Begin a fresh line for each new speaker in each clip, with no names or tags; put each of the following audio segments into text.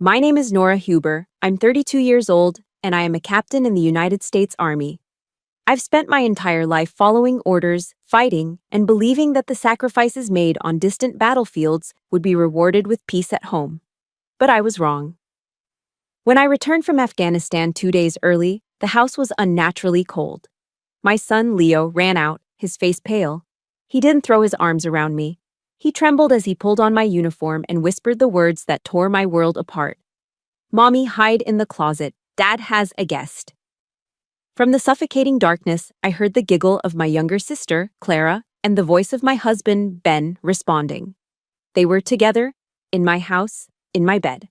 My name is Nora Huber. I'm 32 years old, and I am a captain in the United States Army. I've spent my entire life following orders, fighting, and believing that the sacrifices made on distant battlefields would be rewarded with peace at home. But I was wrong. When I returned from Afghanistan 2 days early, the house was unnaturally cold. My son Leo ran out, his face pale. He didn't throw his arms around me. He trembled as he pulled on my uniform and whispered the words that tore my world apart. "Mommy, hide in the closet. Dad has a guest." From the suffocating darkness, I heard the giggle of my younger sister, Clara, and the voice of my husband, Ben, responding. They were together, in my house, in my bed.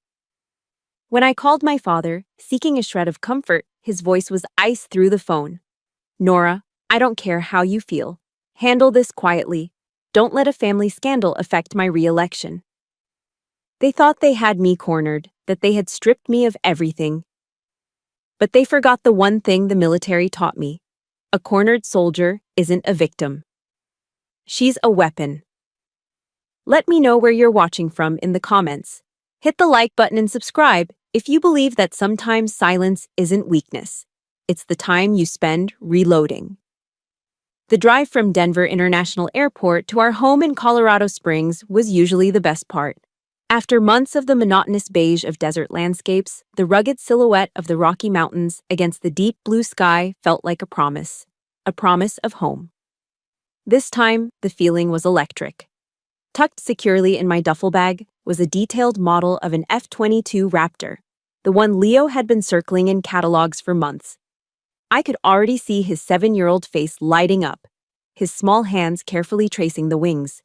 When I called my father, seeking a shred of comfort, his voice was ice through the phone. "Nora, I don't care how you feel. Handle this quietly. Don't let a family scandal affect my re-election." They thought they had me cornered, that they had stripped me of everything. But they forgot the one thing the military taught me. A cornered soldier isn't a victim. She's a weapon. Let me know where you're watching from in the comments. Hit the like button and subscribe if you believe that sometimes silence isn't weakness. It's the time you spend reloading. The drive from Denver International Airport to our home in Colorado Springs was usually the best part. After months of the monotonous beige of desert landscapes, the rugged silhouette of the Rocky Mountains against the deep blue sky felt like a promise of home. This time, the feeling was electric. Tucked securely in my duffel bag was a detailed model of an F-22 Raptor, the one Leo had been circling in catalogs for months. I could already see his 7-year-old face lighting up, his small hands carefully tracing the wings.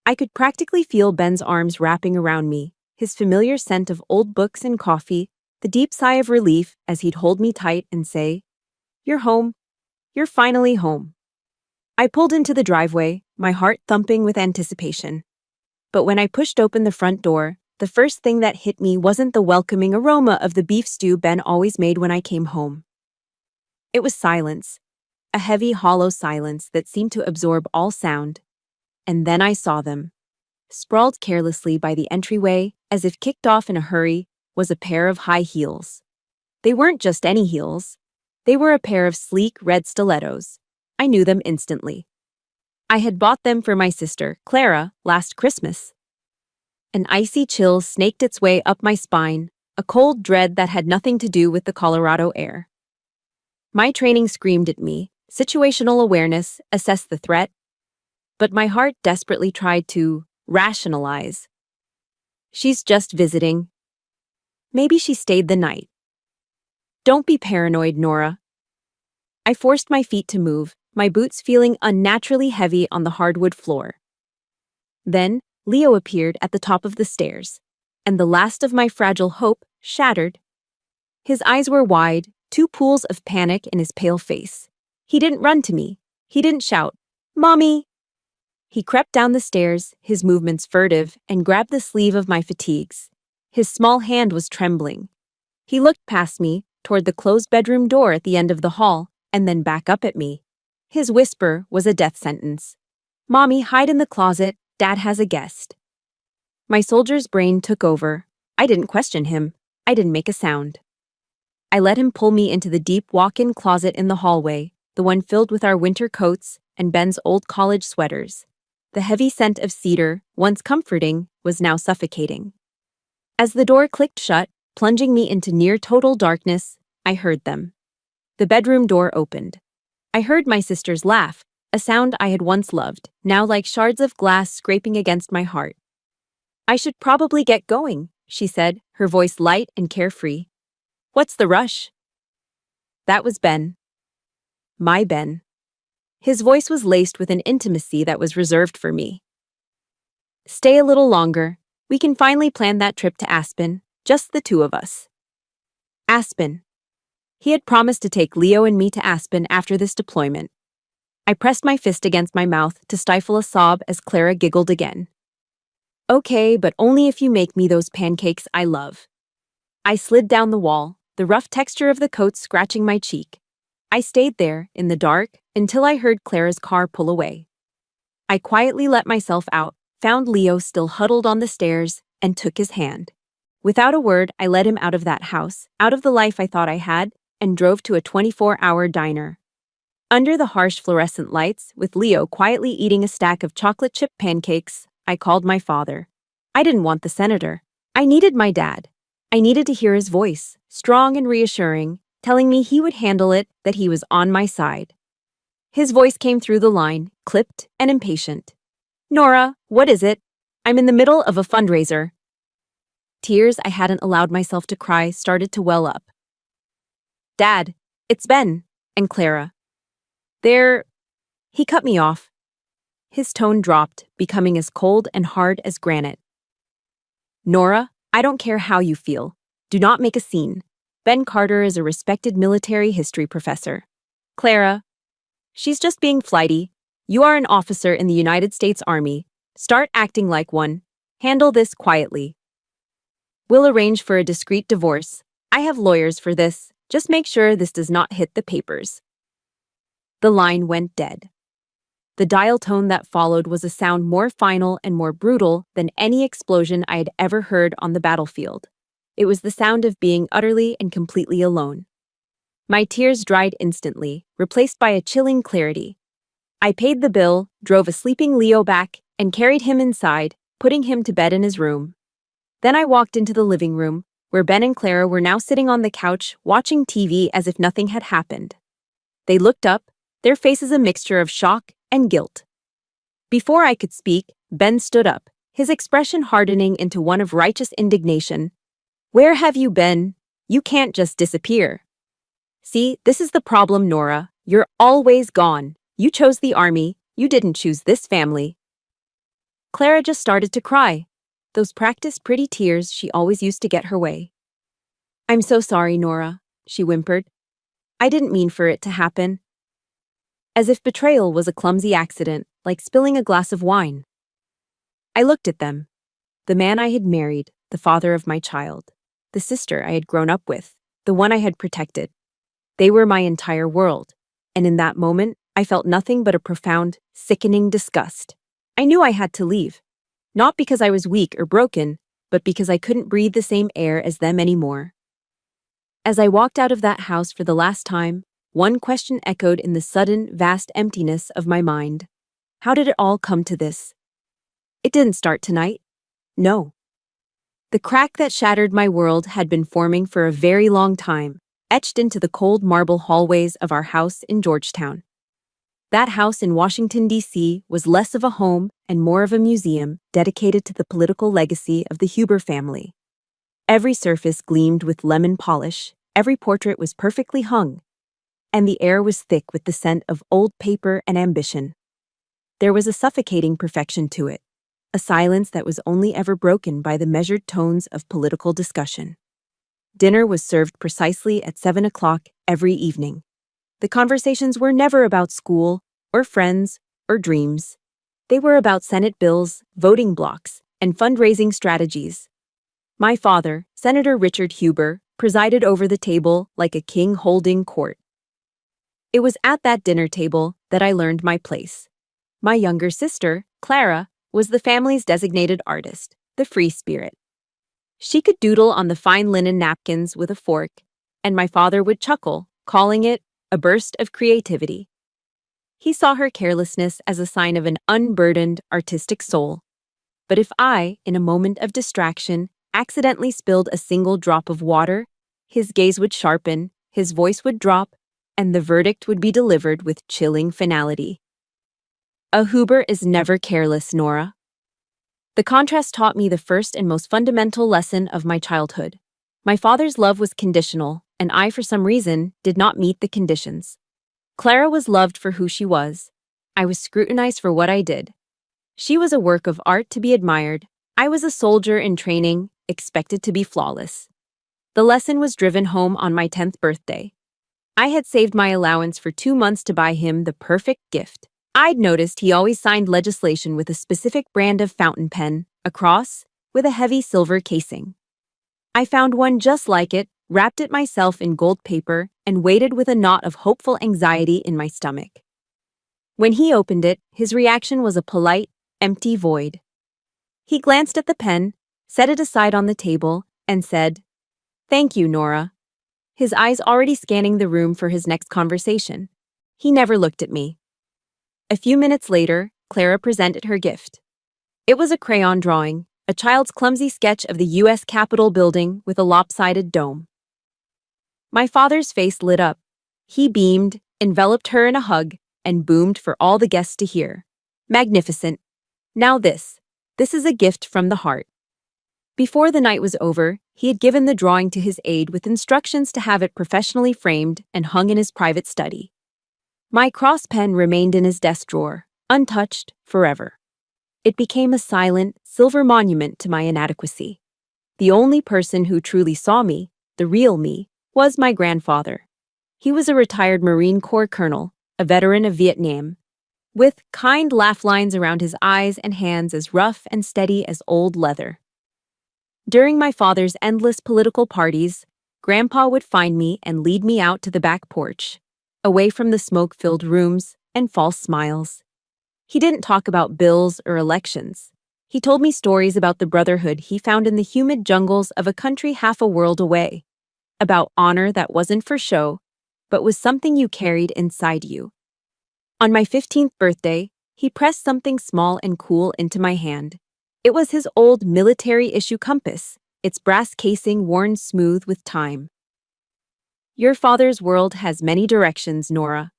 I could practically feel Ben's arms wrapping around me, his familiar scent of old books and coffee, the deep sigh of relief as he'd hold me tight and say, "You're home. You're finally home." I pulled into the driveway, my heart thumping with anticipation. But when I pushed open the front door, the first thing that hit me wasn't the welcoming aroma of the beef stew Ben always made when I came home. It was silence, a heavy, hollow silence that seemed to absorb all sound. And then I saw them. Sprawled carelessly by the entryway, as if kicked off in a hurry, was a pair of high heels. They weren't just any heels. They were a pair of sleek red stilettos. I knew them instantly. I had bought them for my sister, Clara, last Christmas. An icy chill snaked its way up my spine, a cold dread that had nothing to do with the Colorado air. My training screamed at me, situational awareness, assess the threat. But my heart desperately tried to rationalize. She's just visiting. Maybe she stayed the night. Don't be paranoid, Nora. I forced my feet to move, my boots feeling unnaturally heavy on the hardwood floor. Then, Leo appeared at the top of the stairs, and the last of my fragile hope shattered. His eyes were wide, two pools of panic in his pale face. He didn't run to me. He didn't shout, "Mommy!" He crept down the stairs, his movements furtive, and grabbed the sleeve of my fatigues. His small hand was trembling. He looked past me, toward the closed bedroom door at the end of the hall, and then back up at me. His whisper was a death sentence. "Mommy, hide in the closet. Dad has a guest." My soldier's brain took over. I didn't question him. I didn't make a sound. I let him pull me into the deep walk-in closet in the hallway, the one filled with our winter coats and Ben's old college sweaters. The heavy scent of cedar, once comforting, was now suffocating. As the door clicked shut, plunging me into near-total darkness, I heard them. The bedroom door opened. I heard my sister's laugh, a sound I had once loved, now like shards of glass scraping against my heart. "I should probably get going," she said, her voice light and carefree. "What's the rush?" That was Ben. My Ben. His voice was laced with an intimacy that was reserved for me. "Stay a little longer. We can finally plan that trip to Aspen, just the two of us." Aspen. He had promised to take Leo and me to Aspen after this deployment. I pressed my fist against my mouth to stifle a sob as Clara giggled again. "Okay, but only if you make me those pancakes I love." I slid down the wall, the rough texture of the coat scratching my cheek. I stayed there, in the dark, until I heard Clara's car pull away. I quietly let myself out, found Leo still huddled on the stairs, and took his hand. Without a word, I led him out of that house, out of the life I thought I had, and drove to a 24-hour diner. Under the harsh fluorescent lights, with Leo quietly eating a stack of chocolate chip pancakes, I called my father. I didn't want the senator. I needed my dad. I needed to hear his voice, strong and reassuring, telling me he would handle it, that he was on my side. His voice came through the line, clipped and impatient. "Nora, what is it? I'm in the middle of a fundraiser." Tears I hadn't allowed myself to cry started to well up. "Dad, it's Ben and Clara. He cut me off. His tone dropped, becoming as cold and hard as granite. "Nora, I don't care how you feel. Do not make a scene. Ben Carter is a respected military history professor. Clara, she's just being flighty. You are an officer in the United States Army. Start acting like one. Handle this quietly. We'll arrange for a discreet divorce. I have lawyers for this. Just make sure this does not hit the papers." The line went dead. The dial tone that followed was a sound more final and more brutal than any explosion I had ever heard on the battlefield. It was the sound of being utterly and completely alone. My tears dried instantly, replaced by a chilling clarity. I paid the bill, drove a sleeping Leo back, and carried him inside, putting him to bed in his room. Then I walked into the living room, where Ben and Clara were now sitting on the couch, watching TV as if nothing had happened. They looked up, their faces a mixture of shock and guilt. Before I could speak, Ben stood up, his expression hardening into one of righteous indignation. "Where have you been? You can't just disappear." "See, this is the problem, Nora. You're always gone. You chose the army. You didn't choose this family." Clara just started to cry. Those practiced pretty tears she always used to get her way. "I'm so sorry, Nora," she whimpered. "I didn't mean for it to happen." As if betrayal was a clumsy accident, like spilling a glass of wine. I looked at them. The man I had married, the father of my child, the sister I had grown up with, the one I had protected. They were my entire world, and in that moment, I felt nothing but a profound, sickening disgust. I knew I had to leave. Not because I was weak or broken, but because I couldn't breathe the same air as them anymore. As I walked out of that house for the last time, one question echoed in the sudden, vast emptiness of my mind. How did it all come to this? It didn't start tonight. No. The crack that shattered my world had been forming for a very long time, etched into the cold marble hallways of our house in Georgetown. That house in Washington, D.C. was less of a home and more of a museum dedicated to the political legacy of the Huber family. Every surface gleamed with lemon polish, every portrait was perfectly hung, and the air was thick with the scent of old paper and ambition. There was a suffocating perfection to it, a silence that was only ever broken by the measured tones of political discussion. Dinner was served precisely at 7 o'clock every evening. The conversations were never about school, or friends, or dreams. They were about Senate bills, voting blocks, and fundraising strategies. My father, Senator Richard Huber, presided over the table like a king holding court. It was at that dinner table that I learned my place. My younger sister, Clara, was the family's designated artist, the free spirit. She could doodle on the fine linen napkins with a fork, and my father would chuckle, calling it a burst of creativity. He saw her carelessness as a sign of an unburdened, artistic soul. But if I, in a moment of distraction, accidentally spilled a single drop of water, his gaze would sharpen, his voice would drop, and the verdict would be delivered with chilling finality. A Huber is never careless, Nora. The contrast taught me the first and most fundamental lesson of my childhood. My father's love was conditional, and I, for some reason, did not meet the conditions. Clara was loved for who she was. I was scrutinized for what I did. She was a work of art to be admired. I was a soldier in training, expected to be flawless. The lesson was driven home on my 10th birthday. I had saved my allowance for 2 months to buy him the perfect gift. I'd noticed he always signed legislation with a specific brand of fountain pen, a cross, with a heavy silver casing. I found one just like it, wrapped it myself in gold paper, and waited with a knot of hopeful anxiety in my stomach. When he opened it, his reaction was a polite, empty void. He glanced at the pen, set it aside on the table, and said, "Thank you, Nora." His eyes already scanning the room for his next conversation. He never looked at me. A few minutes later, Clara presented her gift. It was a crayon drawing, a child's clumsy sketch of the U.S. Capitol building with a lopsided dome. My father's face lit up. He beamed, enveloped her in a hug, and boomed for all the guests to hear. "Magnificent. Now this. This is a gift from the heart." Before the night was over, he had given the drawing to his aide with instructions to have it professionally framed and hung in his private study. My cross pen remained in his desk drawer, untouched, forever. It became a silent, silver monument to my inadequacy. The only person who truly saw me, the real me, was my grandfather. He was a retired Marine Corps colonel, a veteran of Vietnam, with kind laugh lines around his eyes and hands as rough and steady as old leather. During my father's endless political parties, Grandpa would find me and lead me out to the back porch, away from the smoke-filled rooms and false smiles. He didn't talk about bills or elections. He told me stories about the brotherhood he found in the humid jungles of a country half a world away, about honor that wasn't for show, but was something you carried inside you. On my 15th birthday, he pressed something small and cool into my hand. It was his old military-issue compass, its brass casing worn smooth with time. "Your father's world has many directions, Nora,"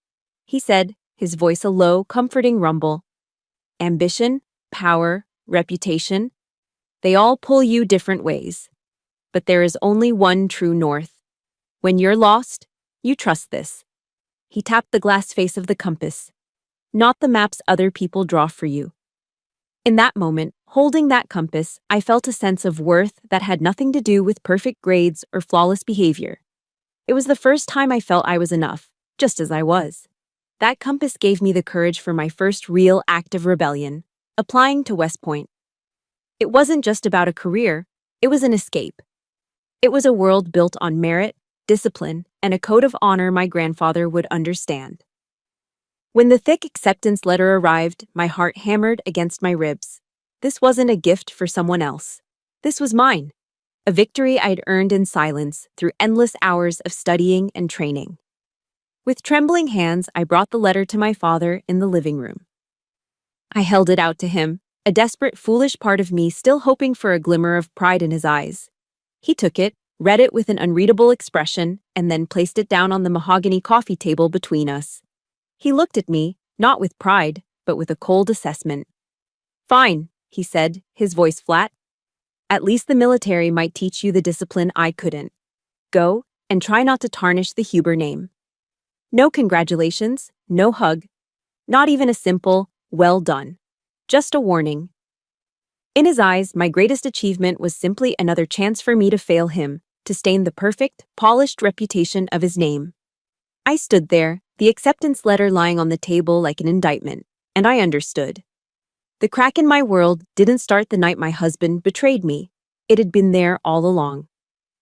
he said, his voice a low, comforting rumble. "Ambition, power, reputation, they all pull you different ways. But there is only one true north. When you're lost, you trust this." He tapped the glass face of the compass, not the maps other people draw for you. In that moment, holding that compass, I felt a sense of worth that had nothing to do with perfect grades or flawless behavior. It was the first time I felt I was enough, just as I was. That compass gave me the courage for my first real act of rebellion, applying to West Point. It wasn't just about a career, it was an escape. It was a world built on merit, discipline, and a code of honor my grandfather would understand. When the thick acceptance letter arrived, my heart hammered against my ribs. This wasn't a gift for someone else. This was mine, a victory I'd earned in silence through endless hours of studying and training. With trembling hands, I brought the letter to my father in the living room. I held it out to him, a desperate, foolish part of me still hoping for a glimmer of pride in his eyes. He took it, read it with an unreadable expression, and then placed it down on the mahogany coffee table between us. He looked at me, not with pride, but with a cold assessment. "Fine," he said, his voice flat. "At least the military might teach you the discipline I couldn't. Go, and try not to tarnish the Huber name. No congratulations, no hug. Not even a simple, 'well done.' Just a warning." In his eyes, my greatest achievement was simply another chance for me to fail him, to stain the perfect, polished reputation of his name. I stood there, the acceptance letter lying on the table like an indictment, and I understood. The crack in my world didn't start the night my husband betrayed me. It had been there all along.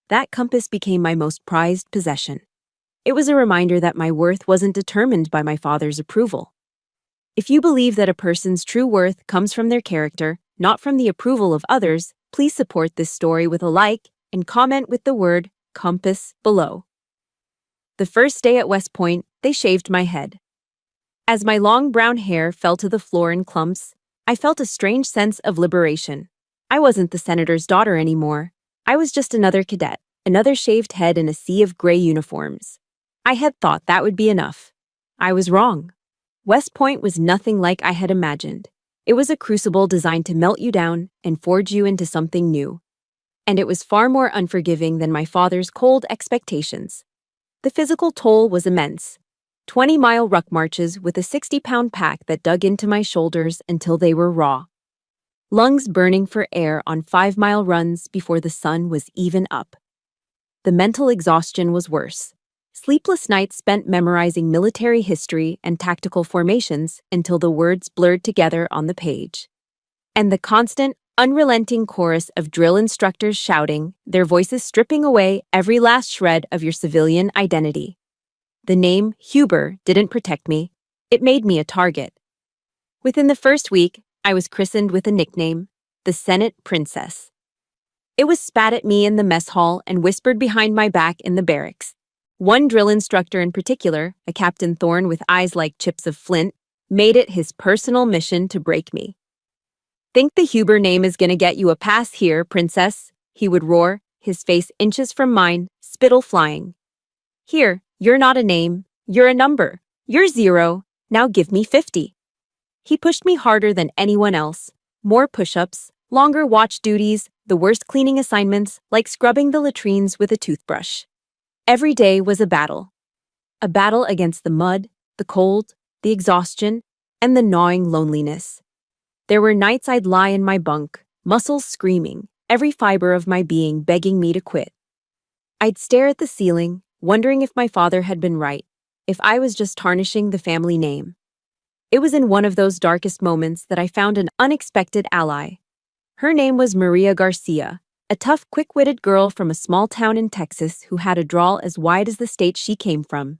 That compass became my most prized possession. It was a reminder that my worth wasn't determined by my father's approval. If you believe that a person's true worth comes from their character, not from the approval of others, please support this story with a like and comment with the word compass below. The first day at West Point, they shaved my head. As my long brown hair fell to the floor in clumps, I felt a strange sense of liberation. I wasn't the senator's daughter anymore. I was just another cadet, another shaved head in a sea of gray uniforms. I had thought that would be enough. I was wrong. West Point was nothing like I had imagined. It was a crucible designed to melt you down and forge you into something new. And it was far more unforgiving than my father's cold expectations. The physical toll was immense. 20-mile ruck marches with a 60-pound pack that dug into my shoulders until they were raw. Lungs burning for air on 5-mile runs before the sun was even up. The mental exhaustion was worse. Sleepless nights spent memorizing military history and tactical formations until the words blurred together on the page. And the constant, unrelenting chorus of drill instructors shouting, their voices stripping away every last shred of your civilian identity. The name Huber didn't protect me. It made me a target. Within the first week, I was christened with a nickname, the Senate Princess. It was spat at me in the mess hall and whispered behind my back in the barracks. One drill instructor in particular, a Captain Thorne with eyes like chips of flint, made it his personal mission to break me. "Think the Huber name is gonna get you a pass here, princess," he would roar, his face inches from mine, spittle flying. "Here, you're not a name, you're a number. You're 0, now give me 50. He pushed me harder than anyone else. More push-ups, longer watch duties, the worst cleaning assignments, like scrubbing the latrines with a toothbrush. Every day was a battle. A battle against the mud, the cold, the exhaustion, and the gnawing loneliness. There were nights I'd lie in my bunk, muscles screaming, every fiber of my being begging me to quit. I'd stare at the ceiling, wondering if my father had been right, if I was just tarnishing the family name. It was in one of those darkest moments that I found an unexpected ally. Her name was Maria Garcia, a tough, quick-witted girl from a small town in Texas who had a drawl as wide as the state she came from.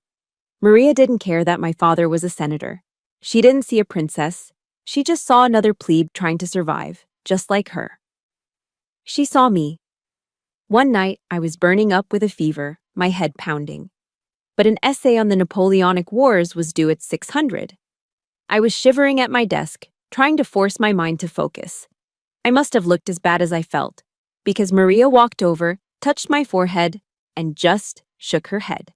Maria didn't care that my father was a senator. She didn't see a princess. She just saw another plebe trying to survive, just like her. She saw me. One night, I was burning up with a fever, my head pounding. But an essay on the Napoleonic Wars was due at 600. I was shivering at my desk, trying to force my mind to focus. I must have looked as bad as I felt, because Maria walked over, touched my forehead, and just shook her head.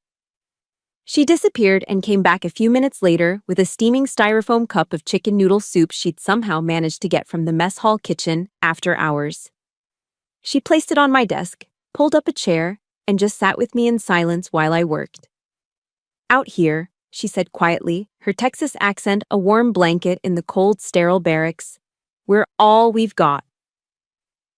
She disappeared and came back a few minutes later with a steaming styrofoam cup of chicken noodle soup she'd somehow managed to get from the mess hall kitchen after hours. She placed it on my desk, pulled up a chair, and just sat with me in silence while I worked. "Out here," she said quietly, her Texas accent a warm blanket in the cold, sterile barracks, "we're all we've got."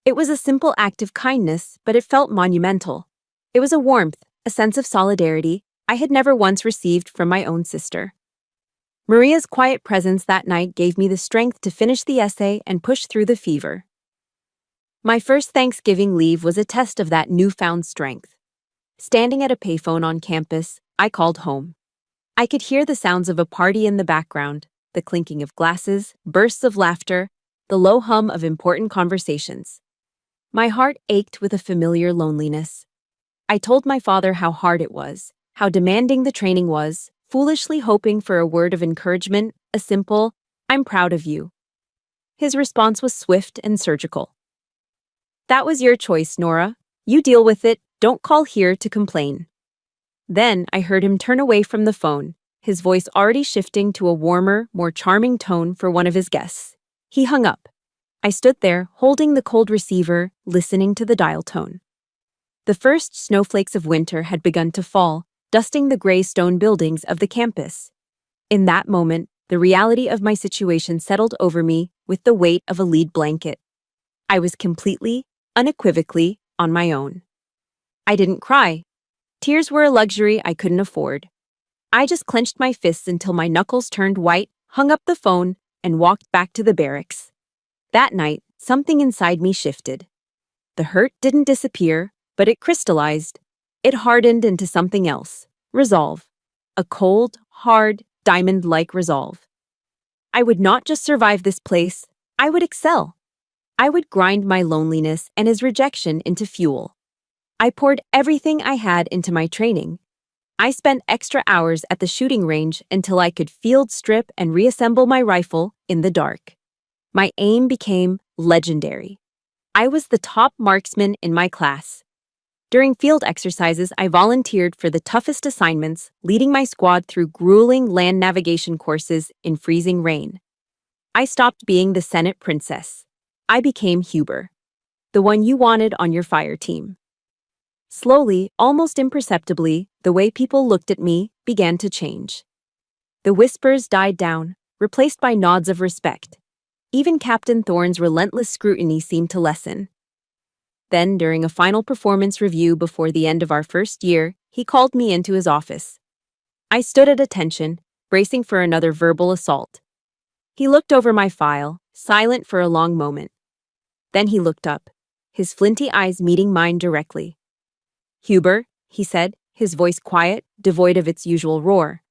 It was a simple act of kindness, but it felt monumental. It was a warmth, a sense of solidarity I had never once received from my own sister. Maria's quiet presence that night gave me the strength to finish the essay and push through the fever. My first Thanksgiving leave was a test of that newfound strength. Standing at a payphone on campus, I called home. I could hear the sounds of a party in the background, the clinking of glasses, bursts of laughter, the low hum of important conversations. My heart ached with a familiar loneliness. I told my father how hard it was, how demanding the training was, foolishly hoping for a word of encouragement, a simple, "I'm proud of you." His response was swift and surgical. "That was your choice, Nora. You deal with it, don't call here to complain." Then I heard him turn away from the phone, his voice already shifting to a warmer, more charming tone for one of his guests. He hung up. I stood there, holding the cold receiver, listening to the dial tone. The first snowflakes of winter had begun to fall, dusting the gray stone buildings of the campus. In that moment, the reality of my situation settled over me with the weight of a lead blanket. I was completely, unequivocally, on my own. I didn't cry. Tears were a luxury I couldn't afford. I just clenched my fists until my knuckles turned white, hung up the phone, and walked back to the barracks. That night, something inside me shifted. The hurt didn't disappear, but it crystallized. It hardened into something else. Resolve. A cold, hard, diamond-like resolve. I would not just survive this place, I would excel. I would grind my loneliness and his rejection into fuel. I poured everything I had into my training. I spent extra hours at the shooting range until I could field strip and reassemble my rifle in the dark. My aim became legendary. I was the top marksman in my class. During field exercises, I volunteered for the toughest assignments, leading my squad through grueling land navigation courses in freezing rain. I stopped being the Senate princess. I became Huber, the one you wanted on your fire team. Slowly, almost imperceptibly, the way people looked at me began to change. The whispers died down, replaced by nods of respect. Even Captain Thorne's relentless scrutiny seemed to lessen. Then, during a final performance review before the end of our first year, he called me into his office. I stood at attention, bracing for another verbal assault. He looked over my file, silent for a long moment. Then he looked up, his flinty eyes meeting mine directly. "Huber," he said, his voice quiet, devoid of its usual roar.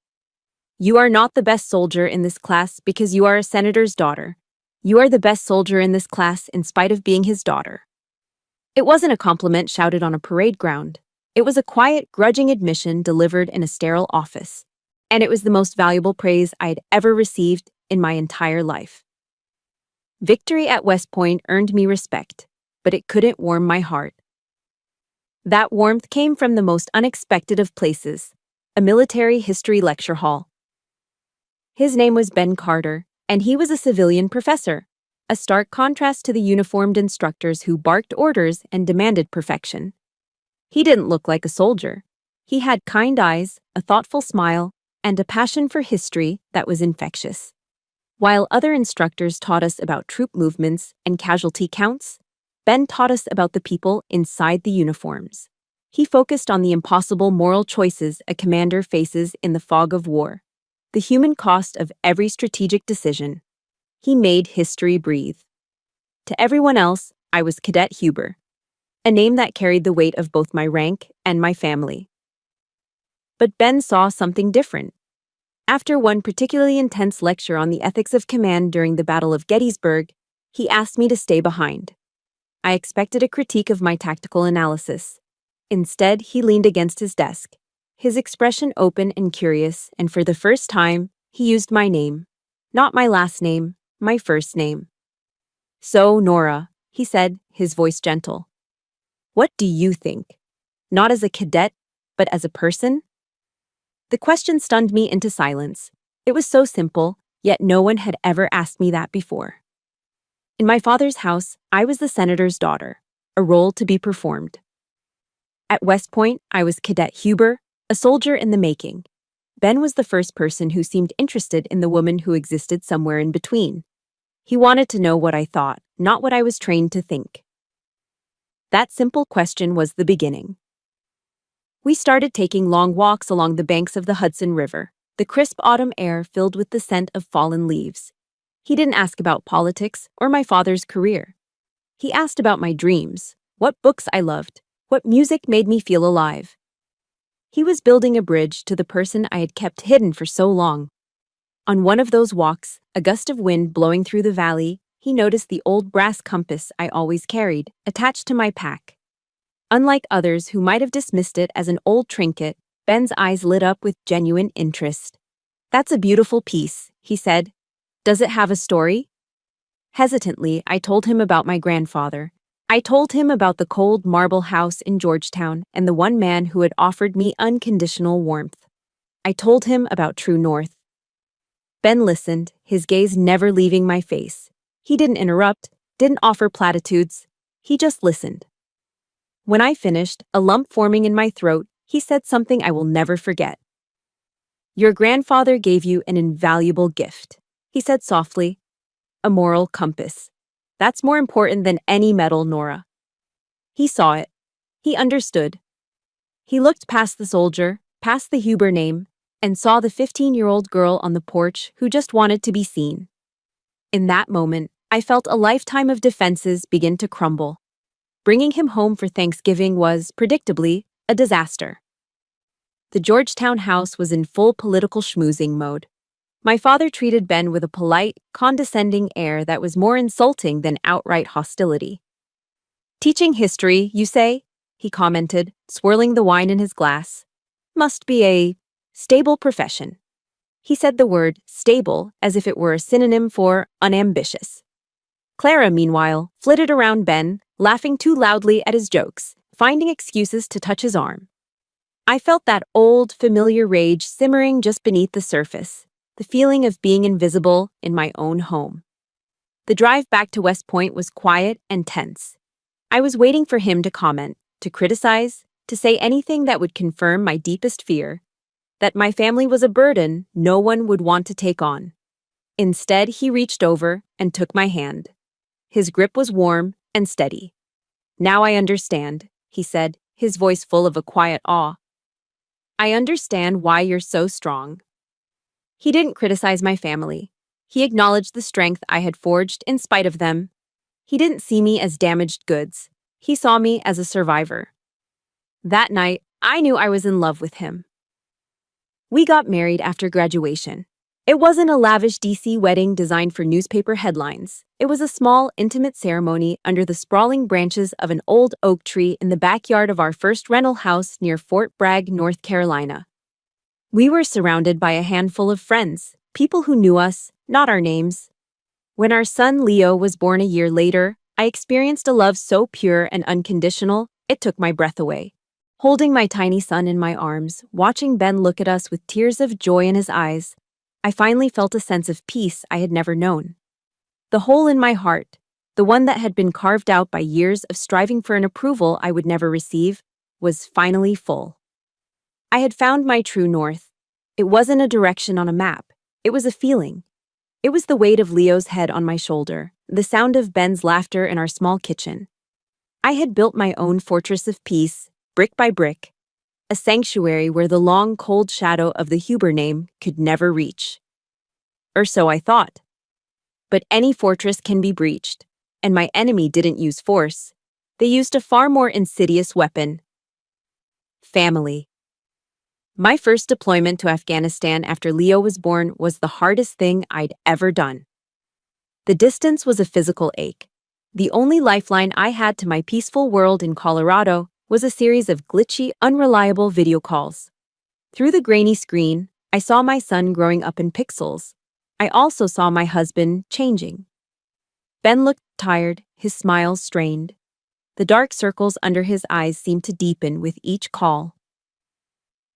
"You are not the best soldier in this class because you are a senator's daughter. You are the best soldier in this class in spite of being his daughter." It wasn't a compliment shouted on a parade ground. It was a quiet, grudging admission delivered in a sterile office. And it was the most valuable praise I had ever received in my entire life. Victory at West Point earned me respect, but it couldn't warm my heart. That warmth came from the most unexpected of places, a military history lecture hall. His name was Ben Carter, and he was a civilian professor, a stark contrast to the uniformed instructors who barked orders and demanded perfection. He didn't look like a soldier. He had kind eyes, a thoughtful smile, and a passion for history that was infectious. While other instructors taught us about troop movements and casualty counts, Ben taught us about the people inside the uniforms. He focused on the impossible moral choices a commander faces in the fog of war, the human cost of every strategic decision. He made history breathe. To everyone else, I was Cadet Huber, a name that carried the weight of both my rank and my family. But Ben saw something different. After one particularly intense lecture on the ethics of command during the Battle of Gettysburg, he asked me to stay behind. I expected a critique of my tactical analysis. Instead, he leaned against his desk, his expression open and curious, and for the first time, he used my name. Not my last name, my first name. "So, Nora," he said, his voice gentle. "What do you think? Not as a cadet, but as a person?" The question stunned me into silence. It was so simple, yet no one had ever asked me that before. In my father's house, I was the senator's daughter, a role to be performed. At West Point, I was Cadet Huber, a soldier in the making. Ben was the first person who seemed interested in the woman who existed somewhere in between. He wanted to know what I thought, not what I was trained to think. That simple question was the beginning. We started taking long walks along the banks of the Hudson River, the crisp autumn air filled with the scent of fallen leaves. He didn't ask about politics or my father's career. He asked about my dreams, what books I loved, what music made me feel alive. He was building a bridge to the person I had kept hidden for so long. On one of those walks, a gust of wind blowing through the valley, he noticed the old brass compass I always carried, attached to my pack. Unlike others who might have dismissed it as an old trinket, Ben's eyes lit up with genuine interest. "That's a beautiful piece," he said. "Does it have a story?" Hesitantly, I told him about my grandfather. I told him about the cold marble house in Georgetown and the one man who had offered me unconditional warmth. I told him about True North. Ben listened, his gaze never leaving my face. He didn't interrupt, didn't offer platitudes. He just listened. When I finished, a lump forming in my throat, he said something I will never forget. "Your grandfather gave you an invaluable gift," he said softly. "A moral compass. That's more important than any medal, Nora." He saw it. He understood. He looked past the soldier, past the Huber name, and saw the 15-year-old girl on the porch who just wanted to be seen. In that moment, I felt a lifetime of defenses begin to crumble. Bringing him home for Thanksgiving was, predictably, a disaster. The Georgetown house was in full political schmoozing mode. My father treated Ben with a polite, condescending air that was more insulting than outright hostility. "Teaching history, you say?" he commented, swirling the wine in his glass. "Must be a stable profession." He said the word stable as if it were a synonym for unambitious. Clara, meanwhile, flitted around Ben, laughing too loudly at his jokes, finding excuses to touch his arm. I felt that old, familiar rage simmering just beneath the surface, the feeling of being invisible in my own home. The drive back to West Point was quiet and tense. I was waiting for him to comment, to criticize, to say anything that would confirm my deepest fear, that my family was a burden no one would want to take on. Instead, he reached over and took my hand. His grip was warm and steady. "Now I understand," he said, his voice full of a quiet awe. "I understand why you're so strong." He didn't criticize my family. He acknowledged the strength I had forged in spite of them. He didn't see me as damaged goods. He saw me as a survivor. That night, I knew I was in love with him. We got married after graduation. It wasn't a lavish DC wedding designed for newspaper headlines. It was a small, intimate ceremony under the sprawling branches of an old oak tree in the backyard of our first rental house near Fort Bragg, North Carolina. We were surrounded by a handful of friends, people who knew us, not our names. When our son Leo was born a year later, I experienced a love so pure and unconditional, it took my breath away. Holding my tiny son in my arms, watching Ben look at us with tears of joy in his eyes, I finally felt a sense of peace I had never known. The hole in my heart, the one that had been carved out by years of striving for an approval I would never receive, was finally full. I had found my true north. It wasn't a direction on a map. It was a feeling. It was the weight of Leo's head on my shoulder, the sound of Ben's laughter in our small kitchen. I had built my own fortress of peace, brick by brick, a sanctuary where the long, cold shadow of the Huber name could never reach. Or so I thought. But any fortress can be breached, and my enemy didn't use force. They used a far more insidious weapon: family. My first deployment to Afghanistan after Leo was born was the hardest thing I'd ever done. The distance was a physical ache. The only lifeline I had to my peaceful world in Colorado was a series of glitchy, unreliable video calls. Through the grainy screen, I saw my son growing up in pixels. I also saw my husband changing. Ben looked tired, his smile strained. The dark circles under his eyes seemed to deepen with each call.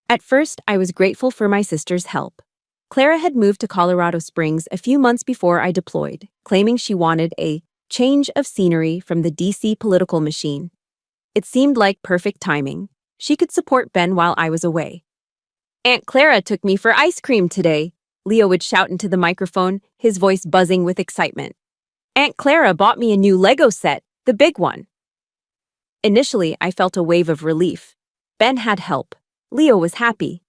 At first, I was grateful for my sister's help. Clara had moved to Colorado Springs a few months before I deployed, claiming she wanted a change of scenery from the DC political machine. It seemed like perfect timing. She could support Ben while I was away. "Aunt Clara took me for ice cream today," Leo would shout into the microphone, his voice buzzing with excitement. "Aunt Clara bought me a new Lego set, the big one." Initially, I felt a wave of relief. Ben had help. Leo was happy.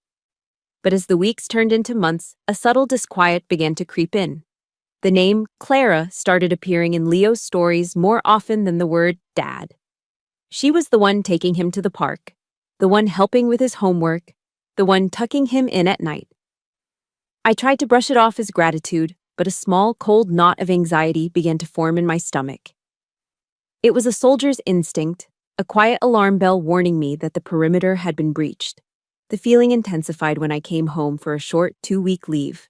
But as the weeks turned into months, a subtle disquiet began to creep in. The name Clara started appearing in Leo's stories more often than the word dad. She was the one taking him to the park, the one helping with his homework, the one tucking him in at night. I tried to brush it off as gratitude, but a small, cold knot of anxiety began to form in my stomach. It was a soldier's instinct, a quiet alarm bell warning me that the perimeter had been breached. The feeling intensified when I came home for a short 2-week leave.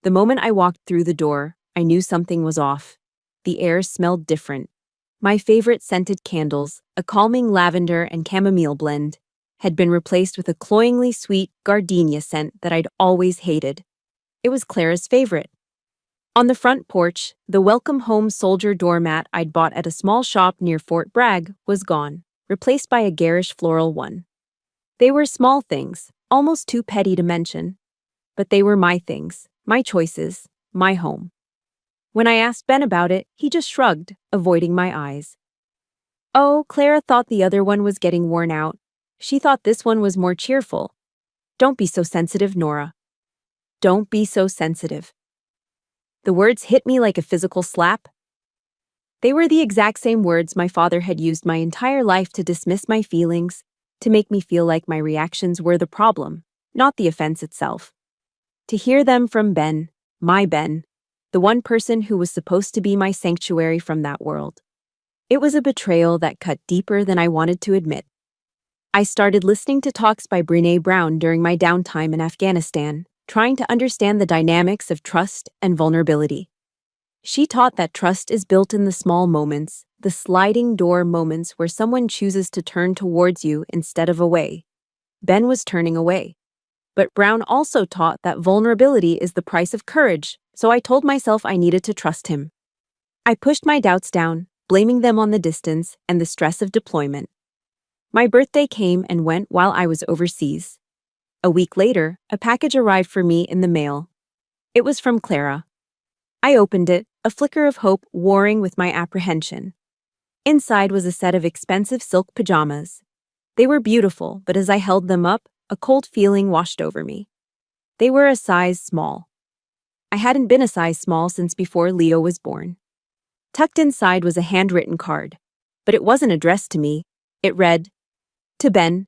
The moment I walked through the door, I knew something was off. The air smelled different. My favorite scented candles, a calming lavender and chamomile blend, had been replaced with a cloyingly sweet gardenia scent that I'd always hated. It was Clara's favorite. On the front porch, the Welcome Home Soldier doormat I'd bought at a small shop near Fort Bragg was gone, replaced by a garish floral one. They were small things, almost too petty to mention. But they were my things, my choices, my home. When I asked Ben about it, he just shrugged, avoiding my eyes. "Oh, Clara thought the other one was getting worn out. She thought this one was more cheerful. Don't be so sensitive, Nora. Don't be so sensitive." The words hit me like a physical slap. They were the exact same words my father had used my entire life to dismiss my feelings, to make me feel like my reactions were the problem, not the offense itself. To hear them from Ben, my Ben, the one person who was supposed to be my sanctuary from that world. It was a betrayal that cut deeper than I wanted to admit. I started listening to talks by Brené Brown during my downtime in Afghanistan, trying to understand the dynamics of trust and vulnerability. She taught that trust is built in the small moments, the sliding door moments where someone chooses to turn towards you instead of away. Ben was turning away. But Brown also taught that vulnerability is the price of courage, so I told myself I needed to trust him. I pushed my doubts down, blaming them on the distance and the stress of deployment. My birthday came and went while I was overseas. A week later, a package arrived for me in the mail. It was from Clara. I opened it, a flicker of hope warring with my apprehension. Inside was a set of expensive silk pajamas. They were beautiful, but as I held them up, a cold feeling washed over me. They were a size small. I hadn't been a size small since before Leo was born. Tucked inside was a handwritten card, but it wasn't addressed to me. It read, "To Ben,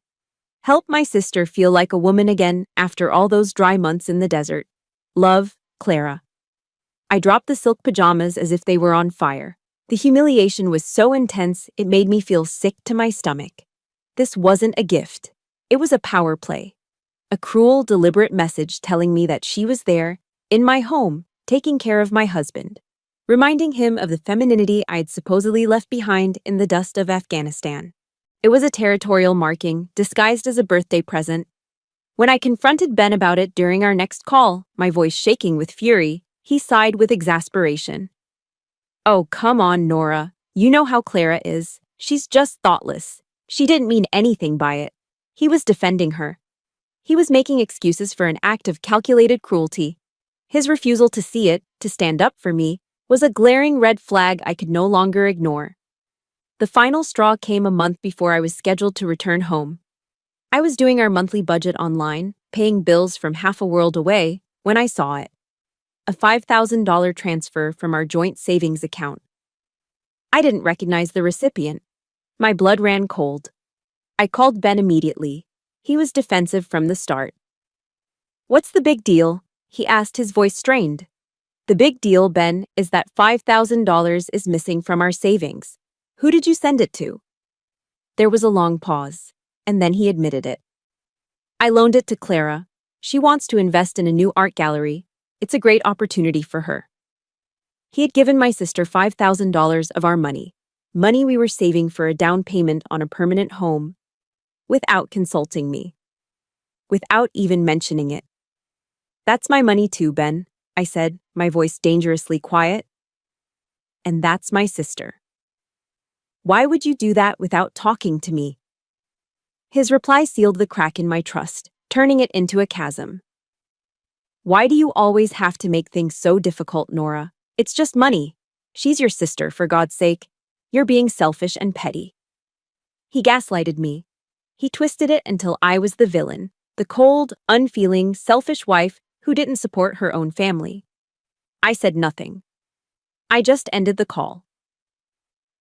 help my sister feel like a woman again after all those dry months in the desert. Love, Clara. I dropped the silk pajamas as if they were on fire. The humiliation was so intense it made me feel sick to my stomach. This wasn't a gift. It was a power play. A cruel, deliberate message telling me that she was there, in my home, taking care of my husband, reminding him of the femininity I'd supposedly left behind in the dust of Afghanistan. It was a territorial marking, disguised as a birthday present. When I confronted Ben about it during our next call, my voice shaking with fury, he sighed with exasperation. "Oh, come on, Nora. You know how Clara is. She's just thoughtless. She didn't mean anything by it." He was defending her. He was making excuses for an act of calculated cruelty. His refusal to see it, to stand up for me, was a glaring red flag I could no longer ignore. The final straw came a month before I was scheduled to return home. I was doing our monthly budget online, paying bills from half a world away, when I saw it. A $5,000 transfer from our joint savings account. I didn't recognize the recipient. My blood ran cold. I called Ben immediately. He was defensive from the start. "What's the big deal?" he asked, his voice strained. "The big deal, Ben, is that $5,000 is missing from our savings. Who did you send it to?" There was a long pause, and then he admitted it. "I loaned it to Clara. She wants to invest in a new art gallery. It's a great opportunity for her." He had given my sister $5,000 of our money we were saving for a down payment on a permanent home, without consulting me. Without even mentioning it. "That's my money too, Ben," I said, my voice dangerously quiet. "And that's my sister. Why would you do that without talking to me?" His reply sealed the crack in my trust, turning it into a chasm. "Why do you always have to make things so difficult, Nora? It's just money. She's your sister, for God's sake. You're being selfish and petty." He gaslighted me. He twisted it until I was the villain, the cold, unfeeling, selfish wife who didn't support her own family. I said nothing. I just ended the call.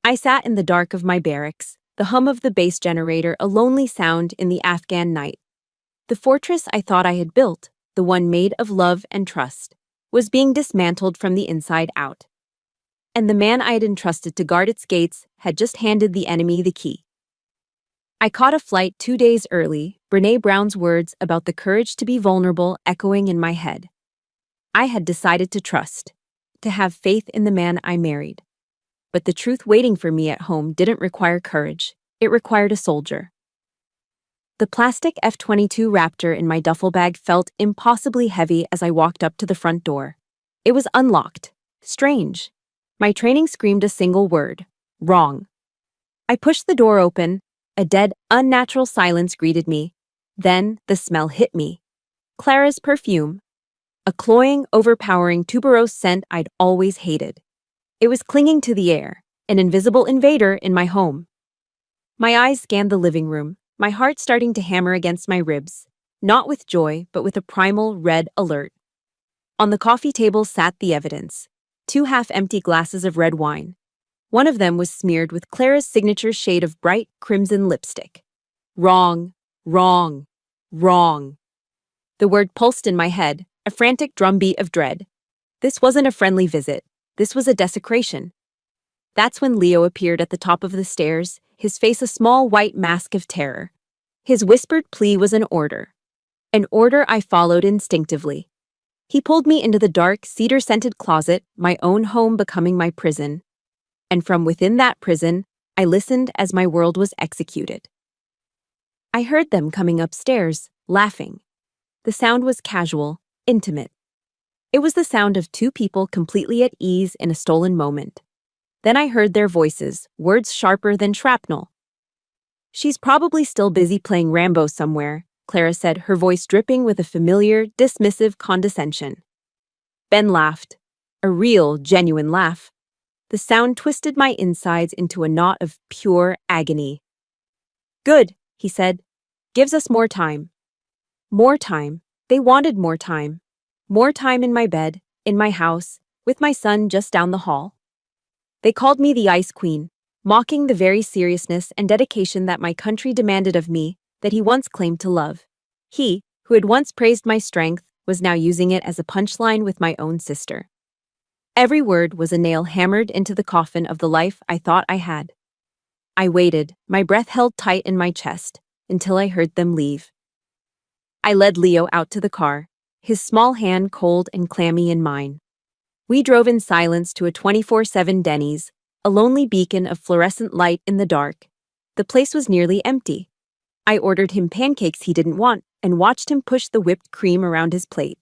I sat in the dark of my barracks, the hum of the base generator a lonely sound in the Afghan night. The fortress I thought I had built, the one made of love and trust, was being dismantled from the inside out. And the man I had entrusted to guard its gates had just handed the enemy the key. I caught a flight 2 days early, Brené Brown's words about the courage to be vulnerable echoing in my head. I had decided to trust, to have faith in the man I married. But the truth waiting for me at home didn't require courage. It required a soldier. The plastic F-22 Raptor in my duffel bag felt impossibly heavy as I walked up to the front door. It was unlocked. Strange. My training screamed a single word. Wrong. I pushed the door open. A dead, unnatural silence greeted me. Then the smell hit me. Clara's perfume. A cloying, overpowering tuberose scent I'd always hated. It was clinging to the air, an invisible invader in my home. My eyes scanned the living room, my heart starting to hammer against my ribs, not with joy, but with a primal red alert. On the coffee table sat the evidence. 2 half-empty glasses of red wine. One of them was smeared with Clara's signature shade of bright crimson lipstick. Wrong, wrong, wrong. The word pulsed in my head, a frantic drumbeat of dread. This wasn't a friendly visit. This was a desecration. That's when Leo appeared at the top of the stairs, his face a small white mask of terror. His whispered plea was an order I followed instinctively. He pulled me into the dark, cedar-scented closet, my own home becoming my prison. And from within that prison, I listened as my world was executed. I heard them coming upstairs, laughing. The sound was casual, intimate. It was the sound of 2 people completely at ease in a stolen moment. Then I heard their voices, words sharper than shrapnel. "She's probably still busy playing Rambo somewhere," Clara said, her voice dripping with a familiar, dismissive condescension. Ben laughed. A real, genuine laugh. The sound twisted my insides into a knot of pure agony. "Good," he said. "Gives us more time." More time. They wanted more time. More time in my bed, in my house, with my son just down the hall. They called me the Ice Queen, mocking the very seriousness and dedication that my country demanded of me, that he once claimed to love. He, who had once praised my strength, was now using it as a punchline with my own sister. Every word was a nail hammered into the coffin of the life I thought I had. I waited, my breath held tight in my chest, until I heard them leave. I led Leo out to the car, his small hand cold and clammy in mine. We drove in silence to a 24/7 Denny's, a lonely beacon of fluorescent light in the dark. The place was nearly empty. I ordered him pancakes he didn't want and watched him push the whipped cream around his plate.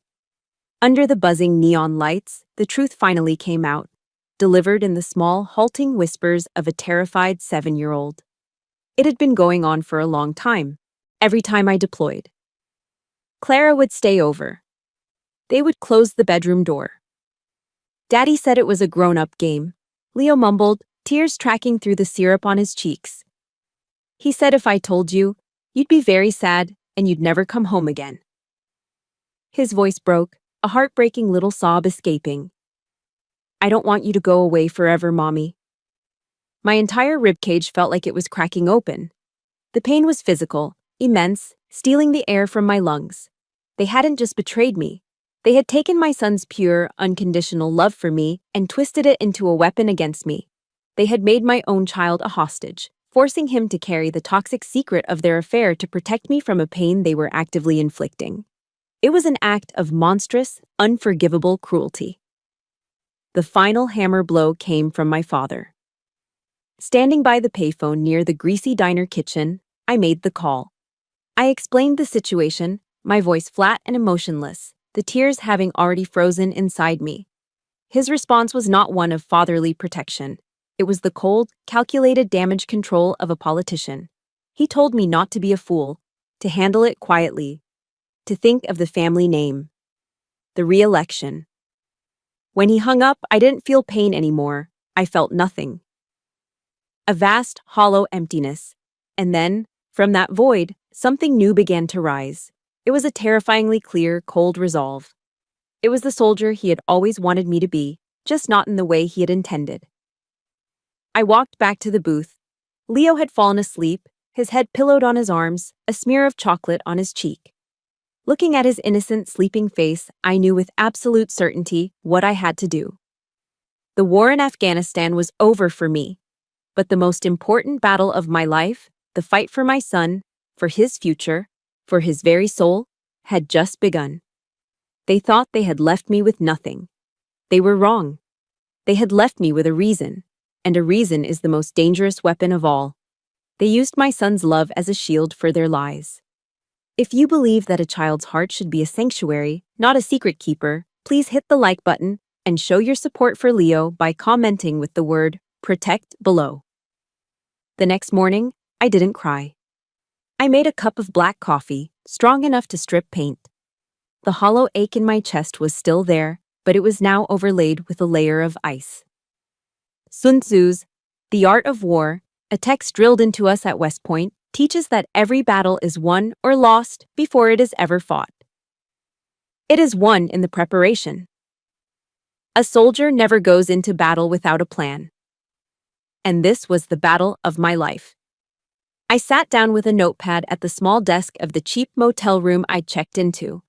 Under the buzzing neon lights, the truth finally came out, delivered in the small, halting whispers of a terrified 7-year-old. It had been going on for a long time, every time I deployed. Clara would stay over. They would close the bedroom door. Daddy said it was a grown-up game. Leo mumbled, tears tracking through the syrup on his cheeks. He said if I told you, you'd be very sad and you'd never come home again. His voice broke, a heartbreaking little sob escaping. I don't want you to go away forever, Mommy. My entire ribcage felt like it was cracking open. The pain was physical, immense, stealing the air from my lungs. They hadn't just betrayed me. They had taken my son's pure, unconditional love for me and twisted it into a weapon against me. They had made my own child a hostage, forcing him to carry the toxic secret of their affair to protect me from a pain they were actively inflicting. It was an act of monstrous, unforgivable cruelty. The final hammer blow came from my father. Standing by the payphone near the greasy diner kitchen, I made the call. I explained the situation, my voice flat and emotionless, the tears having already frozen inside me. His response was not one of fatherly protection. It was the cold, calculated damage control of a politician. He told me not to be a fool, to handle it quietly, to think of the family name. The re-election. When he hung up, I didn't feel pain anymore. I felt nothing. A vast, hollow emptiness. And then, from that void, something new began to rise. It was a terrifyingly clear, cold resolve. It was the soldier he had always wanted me to be, just not in the way he had intended. I walked back to the booth. Leo had fallen asleep, his head pillowed on his arms, a smear of chocolate on his cheek. Looking at his innocent, sleeping face, I knew with absolute certainty what I had to do. The war in Afghanistan was over for me, but the most important battle of my life, the fight for my son, for his future, for his very soul, had just begun. They thought they had left me with nothing. They were wrong. They had left me with a reason, and a reason is the most dangerous weapon of all. They used my son's love as a shield for their lies. If you believe that a child's heart should be a sanctuary, not a secret keeper, please hit the like button and show your support for Leo by commenting with the word "protect" below. The next morning, I didn't cry. I made a cup of black coffee, strong enough to strip paint. The hollow ache in my chest was still there, but it was now overlaid with a layer of ice. Sun Tzu's The Art of War, a text drilled into us at West Point, teaches that every battle is won or lost before it is ever fought. It is won in the preparation. A soldier never goes into battle without a plan. And this was the battle of my life. I sat down with a notepad at the small desk of the cheap motel room I'd checked into.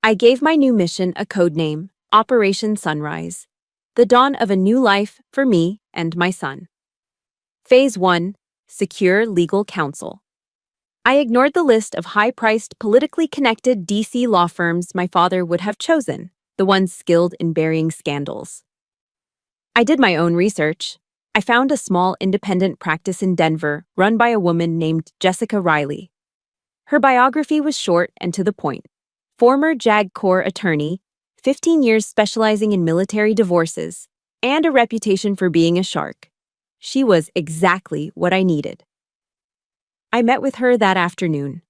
I gave my new mission a code name, Operation Sunrise, the dawn of a new life for me and my son. Phase 1, Secure Legal Counsel. I ignored the list of high-priced, politically connected DC law firms my father would have chosen, the ones skilled in burying scandals. I did my own research. I found a small independent practice in Denver run by a woman named Jessica Riley. Her biography was short and to the point. Former JAG Corps attorney, 15 years specializing in military divorces, and a reputation for being a shark. She was exactly what I needed. I met with her that afternoon.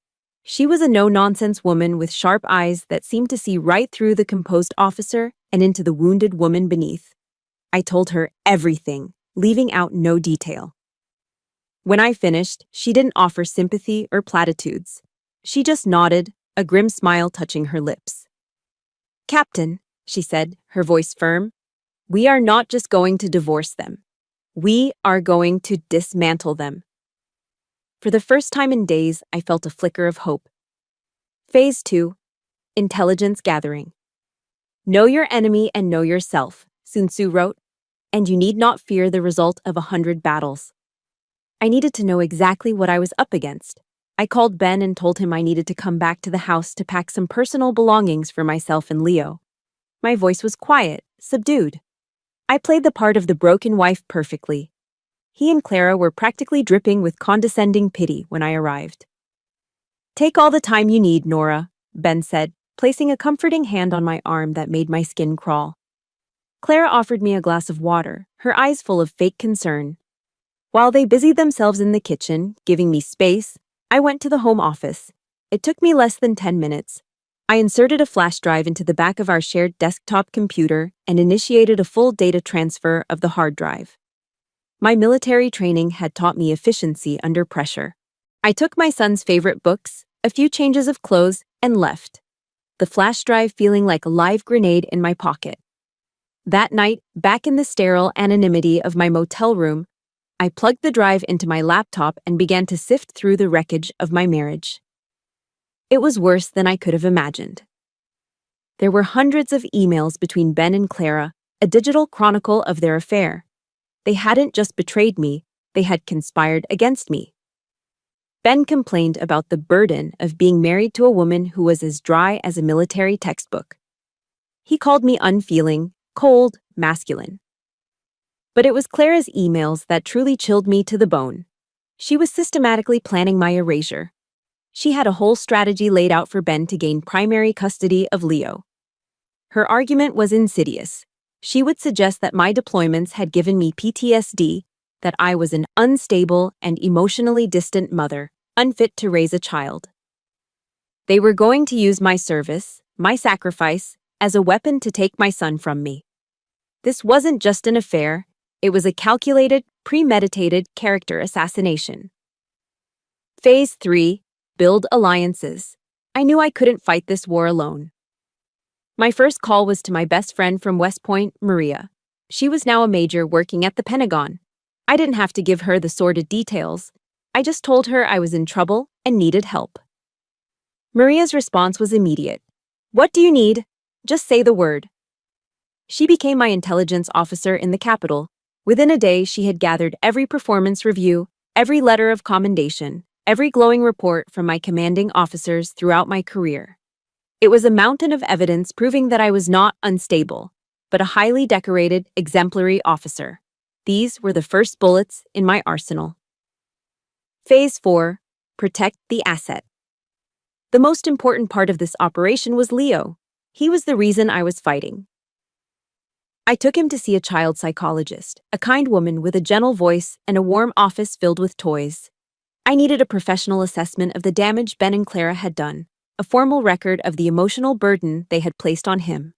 She was a no-nonsense woman with sharp eyes that seemed to see right through the composed officer and into the wounded woman beneath. I told her everything, leaving out no detail. When I finished, she didn't offer sympathy or platitudes. She just nodded, a grim smile touching her lips. "Captain," she said, her voice firm, "we are not just going to divorce them. We are going to dismantle them." For the first time in days, I felt a flicker of hope. Phase 2, Intelligence gathering. Know your enemy and know yourself, Sun Tzu wrote, and you need not fear the result of 100 battles. I needed to know exactly what I was up against. I called Ben and told him I needed to come back to the house to pack some personal belongings for myself and Leo. My voice was quiet, subdued. I played the part of the broken wife perfectly. He and Clara were practically dripping with condescending pity when I arrived. "Take all the time you need, Nora," Ben said, placing a comforting hand on my arm that made my skin crawl. Clara offered me a glass of water, her eyes full of fake concern. While they busied themselves in the kitchen, giving me space, I went to the home office. It took me less than 10 minutes. I inserted a flash drive into the back of our shared desktop computer and initiated a full data transfer of the hard drive. My military training had taught me efficiency under pressure. I took my son's favorite books, a few changes of clothes, and left, the flash drive feeling like a live grenade in my pocket. That night, back in the sterile anonymity of my motel room, I plugged the drive into my laptop and began to sift through the wreckage of my marriage. It was worse than I could have imagined. There were hundreds of emails between Ben and Clara, a digital chronicle of their affair. They hadn't just betrayed me, they had conspired against me. Ben complained about the burden of being married to a woman who was as dry as a military textbook. He called me unfeeling, cold, masculine. But it was Clara's emails that truly chilled me to the bone. She was systematically planning my erasure. She had a whole strategy laid out for Ben to gain primary custody of Leo. Her argument was insidious. She would suggest that my deployments had given me PTSD, that I was an unstable and emotionally distant mother, unfit to raise a child. They were going to use my service, my sacrifice, as a weapon to take my son from me. This wasn't just an affair, it was a calculated, premeditated character assassination. Phase 3. Build alliances. I knew I couldn't fight this war alone. My first call was to my best friend from West Point, Maria. She was now a major working at the Pentagon. I didn't have to give her the sordid details. I just told her I was in trouble and needed help. Maria's response was immediate. "What do you need? Just say the word." She became my intelligence officer in the Capitol. Within a day, she had gathered every performance review, every letter of commendation, every glowing report from my commanding officers throughout my career. It was a mountain of evidence proving that I was not unstable, but a highly decorated, exemplary officer. These were the first bullets in my arsenal. Phase 4. Protect the asset. The most important part of this operation was Leo. He was the reason I was fighting. I took him to see a child psychologist, a kind woman with a gentle voice and a warm office filled with toys. I needed a professional assessment of the damage Ben and Clara had done, a formal record of the emotional burden they had placed on him.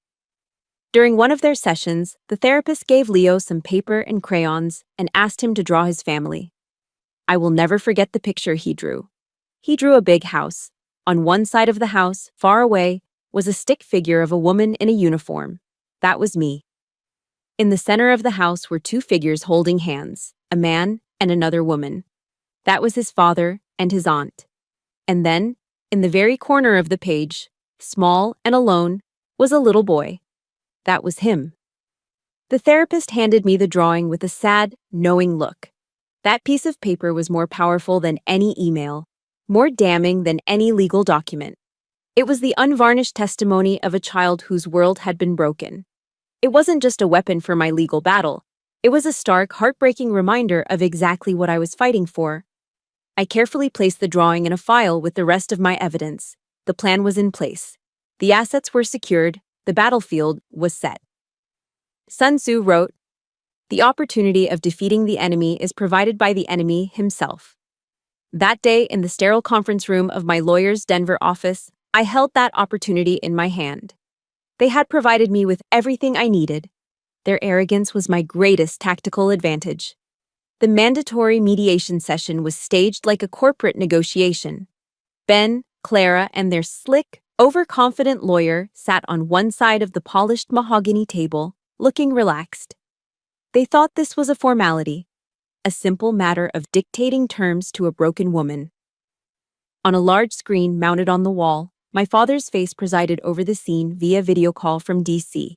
During one of their sessions, the therapist gave Leo some paper and crayons and asked him to draw his family. I will never forget the picture he drew. He drew a big house. On one side of the house, far away, was a stick figure of a woman in a uniform. That was me. In the center of the house were two figures holding hands, a man and another woman. That was his father and his aunt. And then, in the very corner of the page, small and alone, was a little boy. That was him. The therapist handed me the drawing with a sad, knowing look. That piece of paper was more powerful than any email, more damning than any legal document. It was the unvarnished testimony of a child whose world had been broken. It wasn't just a weapon for my legal battle. It was a stark, heartbreaking reminder of exactly what I was fighting for. I carefully placed the drawing in a file with the rest of my evidence. The plan was in place. The assets were secured. The battlefield was set. Sun Tzu wrote, "The opportunity of defeating the enemy is provided by the enemy himself." That day, in the sterile conference room of my lawyer's Denver office, I held that opportunity in my hand. They had provided me with everything I needed. Their arrogance was my greatest tactical advantage. The mandatory mediation session was staged like a corporate negotiation. Ben, Clara, and their slick, overconfident lawyer sat on one side of the polished mahogany table, looking relaxed. They thought this was a formality, a simple matter of dictating terms to a broken woman. On a large screen mounted on the wall, My father's face presided over the scene via video call from DC,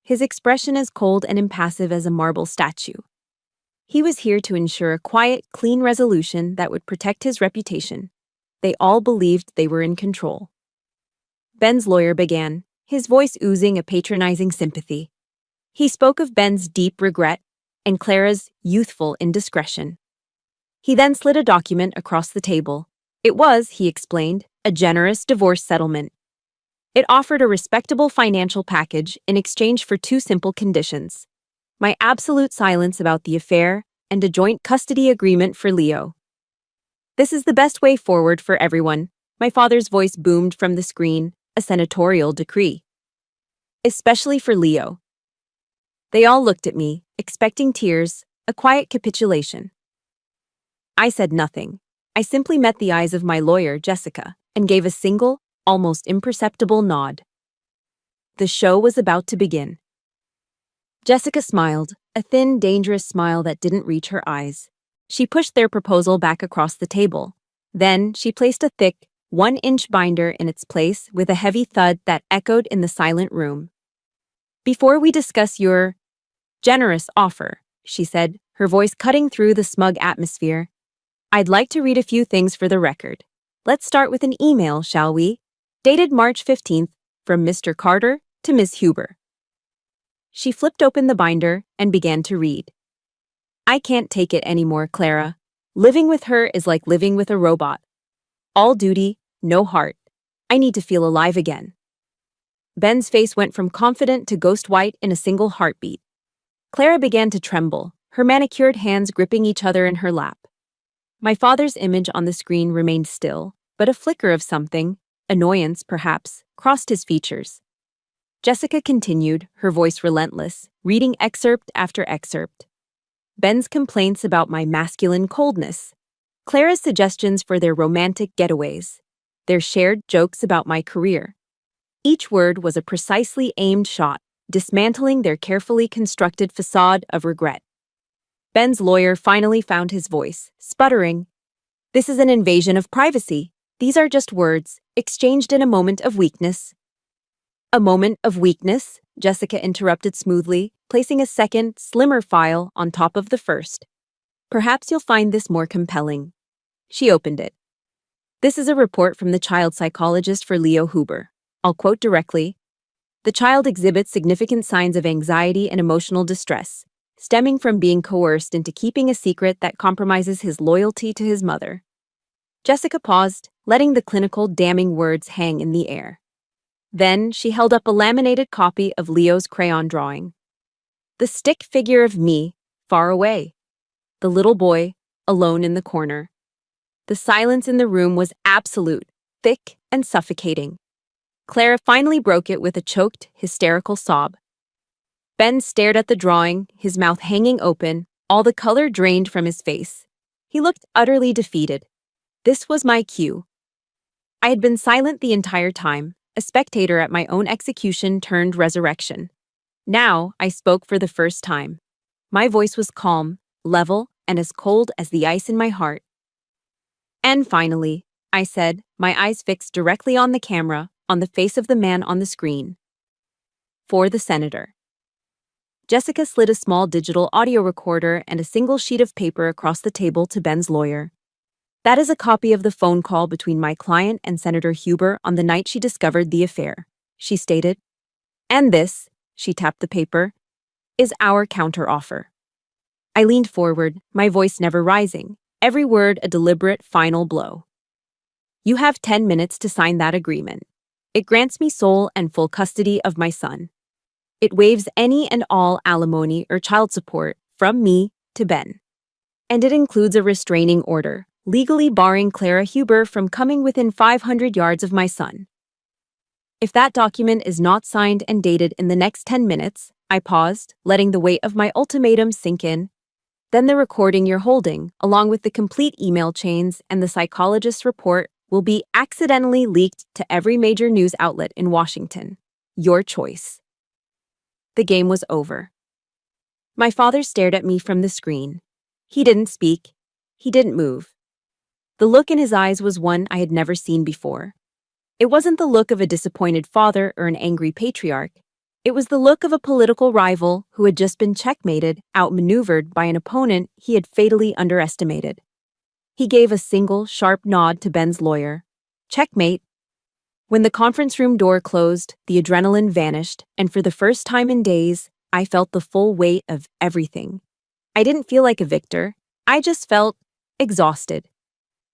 his expression as cold and impassive as a marble statue. He was here to ensure a quiet, clean resolution that would protect his reputation. They all believed they were in control. Ben's lawyer began, his voice oozing a patronizing sympathy. He spoke of Ben's deep regret and Clara's youthful indiscretion. He then slid a document across the table. It was, he explained, a generous divorce settlement. It offered a respectable financial package in exchange for two simple conditions: my absolute silence about the affair and a joint custody agreement for Leo. This is the best way forward for everyone, my father's voice boomed from the screen, a senatorial decree. Especially for Leo. They all looked at me, expecting tears, a quiet capitulation. I said nothing. I simply met the eyes of my lawyer, Jessica, and gave a single, almost imperceptible nod. The show was about to begin. Jessica smiled, a thin, dangerous smile that didn't reach her eyes. She pushed their proposal back across the table. Then, she placed a thick, 1-inch binder in its place with a heavy thud that echoed in the silent room. Before we discuss your generous offer, she said, her voice cutting through the smug atmosphere, I'd like to read a few things for the record. Let's start with an email, shall we? Dated March 15th, from Mr. Carter to Ms. Huber. She flipped open the binder and began to read. I can't take it anymore, Clara. Living with her is like living with a robot. All duty, no heart. I need to feel alive again. Ben's face went from confident to ghost white in a single heartbeat. Clara began to tremble, her manicured hands gripping each other in her lap. My father's image on the screen remained still, but a flicker of something, annoyance perhaps, crossed his features. Jessica continued, her voice relentless, reading excerpt after excerpt. Ben's complaints about my masculine coldness. Clara's suggestions for their romantic getaways. Their shared jokes about my career. Each word was a precisely aimed shot, dismantling their carefully constructed facade of regret. Ben's lawyer finally found his voice, sputtering. This is an invasion of privacy. These are just words, exchanged in a moment of weakness. A moment of weakness, Jessica interrupted smoothly, placing a second, slimmer file on top of the first. Perhaps you'll find this more compelling. She opened it. This is a report from the child psychologist for Leo Huber. I'll quote directly. The child exhibits significant signs of anxiety and emotional distress, stemming from being coerced into keeping a secret that compromises his loyalty to his mother. Jessica paused, letting the clinical, damning words hang in the air. Then she held up a laminated copy of Leo's crayon drawing. The stick figure of me, far away. The little boy, alone in the corner. The silence in the room was absolute, thick and suffocating. Clara finally broke it with a choked, hysterical sob. Ben stared at the drawing, his mouth hanging open, all the color drained from his face. He looked utterly defeated. This was my cue. I had been silent the entire time, a spectator at my own execution turned resurrection. Now, I spoke for the first time. My voice was calm, level, and as cold as the ice in my heart. And finally, I said, my eyes fixed directly on the camera, on the face of the man on the screen. For the senator. Jessica slid a small digital audio recorder and a single sheet of paper across the table to Ben's lawyer. That is a copy of the phone call between my client and Senator Huber on the night she discovered the affair, she stated. And this, she tapped the paper, is our counteroffer. I leaned forward, my voice never rising, every word a deliberate final blow. You have 10 minutes to sign that agreement. It grants me sole and full custody of my son. It waives any and all alimony or child support from me to Ben. And it includes a restraining order, legally barring Clara Huber from coming within 500 yards of my son. If that document is not signed and dated in the next 10 minutes, I paused, letting the weight of my ultimatum sink in. Then the recording you're holding, along with the complete email chains and the psychologist's report, will be accidentally leaked to every major news outlet in Washington. Your choice. The game was over. My father stared at me from the screen. He didn't speak. He didn't move. The look in his eyes was one I had never seen before. It wasn't the look of a disappointed father or an angry patriarch. It was the look of a political rival who had just been checkmated, outmaneuvered by an opponent he had fatally underestimated. He gave a single, sharp nod to Ben's lawyer. Checkmate. When the conference room door closed, the adrenaline vanished, and for the first time in days, I felt the full weight of everything. I didn't feel like a victor. I just felt exhausted.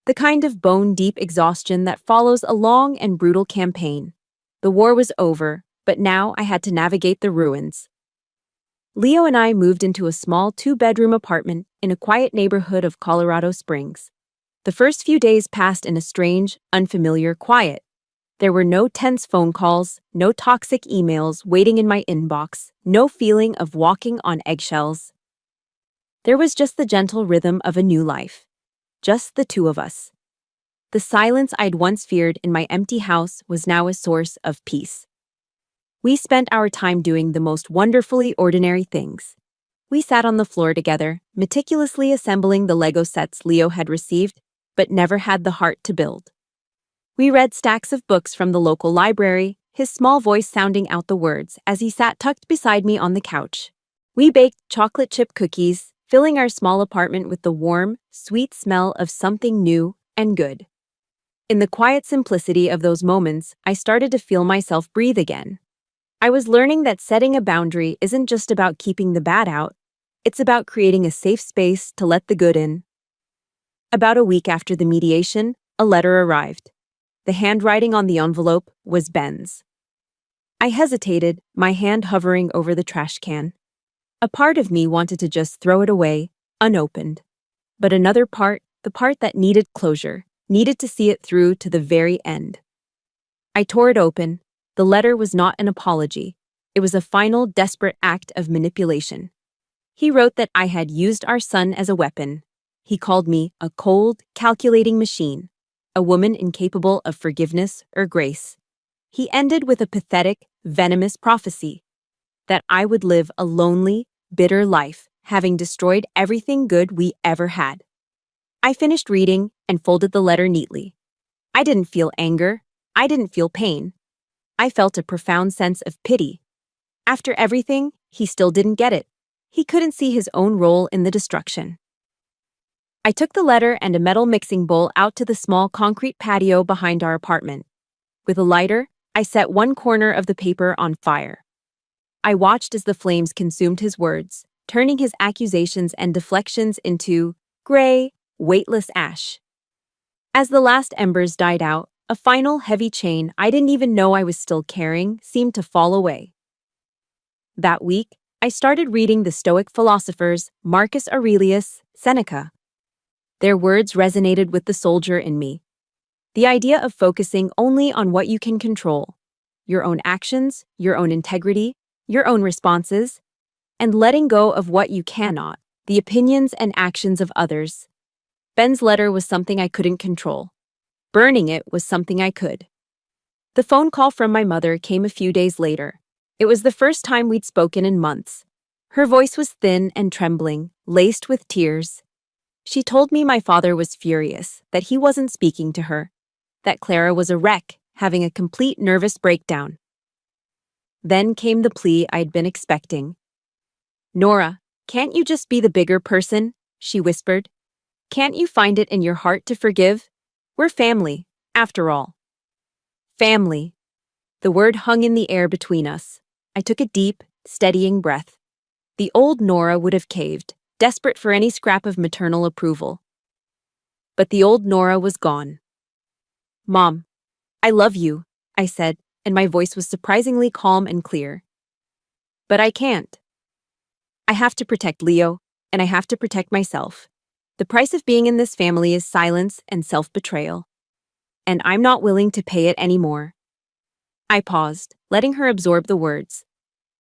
The kind of bone-deep exhaustion that follows a long and brutal campaign. The war was over, but now I had to navigate the ruins. Leo and I moved into a small 2-bedroom apartment in a quiet neighborhood of Colorado Springs. The first few days passed in a strange, unfamiliar quiet. There were no tense phone calls, no toxic emails waiting in my inbox, no feeling of walking on eggshells. There was just the gentle rhythm of a new life. Just the two of us. The silence I'd once feared in my empty house was now a source of peace. We spent our time doing the most wonderfully ordinary things. We sat on the floor together, meticulously assembling the Lego sets Leo had received, but never had the heart to build. We read stacks of books from the local library, his small voice sounding out the words as he sat tucked beside me on the couch. We baked chocolate chip cookies, filling our small apartment with the warm, sweet smell of something new and good. In the quiet simplicity of those moments, I started to feel myself breathe again. I was learning that setting a boundary isn't just about keeping the bad out, it's about creating a safe space to let the good in. About a week after the mediation, a letter arrived. The handwriting on the envelope was Ben's. I hesitated, my hand hovering over the trash can. A part of me wanted to just throw it away, unopened. But another part, the part that needed closure, needed to see it through to the very end. I tore it open. The letter was not an apology. It was a final, desperate act of manipulation. He wrote that I had used our son as a weapon. He called me a cold, calculating machine, a woman incapable of forgiveness or grace. He ended with a pathetic, venomous prophecy that I would live a lonely, bitter life, having destroyed everything good we ever had. I finished reading and folded the letter neatly. I didn't feel anger. I didn't feel pain. I felt a profound sense of pity. After everything, he still didn't get it. He couldn't see his own role in the destruction. I took the letter and a metal mixing bowl out to the small concrete patio behind our apartment. With a lighter, I set one corner of the paper on fire. I watched as the flames consumed his words, turning his accusations and deflections into gray, weightless ash. As the last embers died out, a final heavy chain I didn't even know I was still carrying seemed to fall away. That week, I started reading the Stoic philosophers Marcus Aurelius, Seneca. Their words resonated with the soldier in me. The idea of focusing only on what you can control, your own actions, your own integrity, your own responses, and letting go of what you cannot, the opinions and actions of others. Ben's letter was something I couldn't control. Burning it was something I could. The phone call from my mother came a few days later. It was the first time we'd spoken in months. Her voice was thin and trembling, laced with tears. She told me my father was furious, that he wasn't speaking to her, that Clara was a wreck, having a complete nervous breakdown. Then came the plea I'd been expecting. "Nora, can't you just be the bigger person?" she whispered. "Can't you find it in your heart to forgive? We're family, after all." Family. The word hung in the air between us. I took a deep, steadying breath. The old Nora would have caved, desperate for any scrap of maternal approval. But the old Nora was gone. "Mom, I love you," I said, and my voice was surprisingly calm and clear. "But I can't. I have to protect Leo, and I have to protect myself. The price of being in this family is silence and self-betrayal. And I'm not willing to pay it anymore." I paused, letting her absorb the words.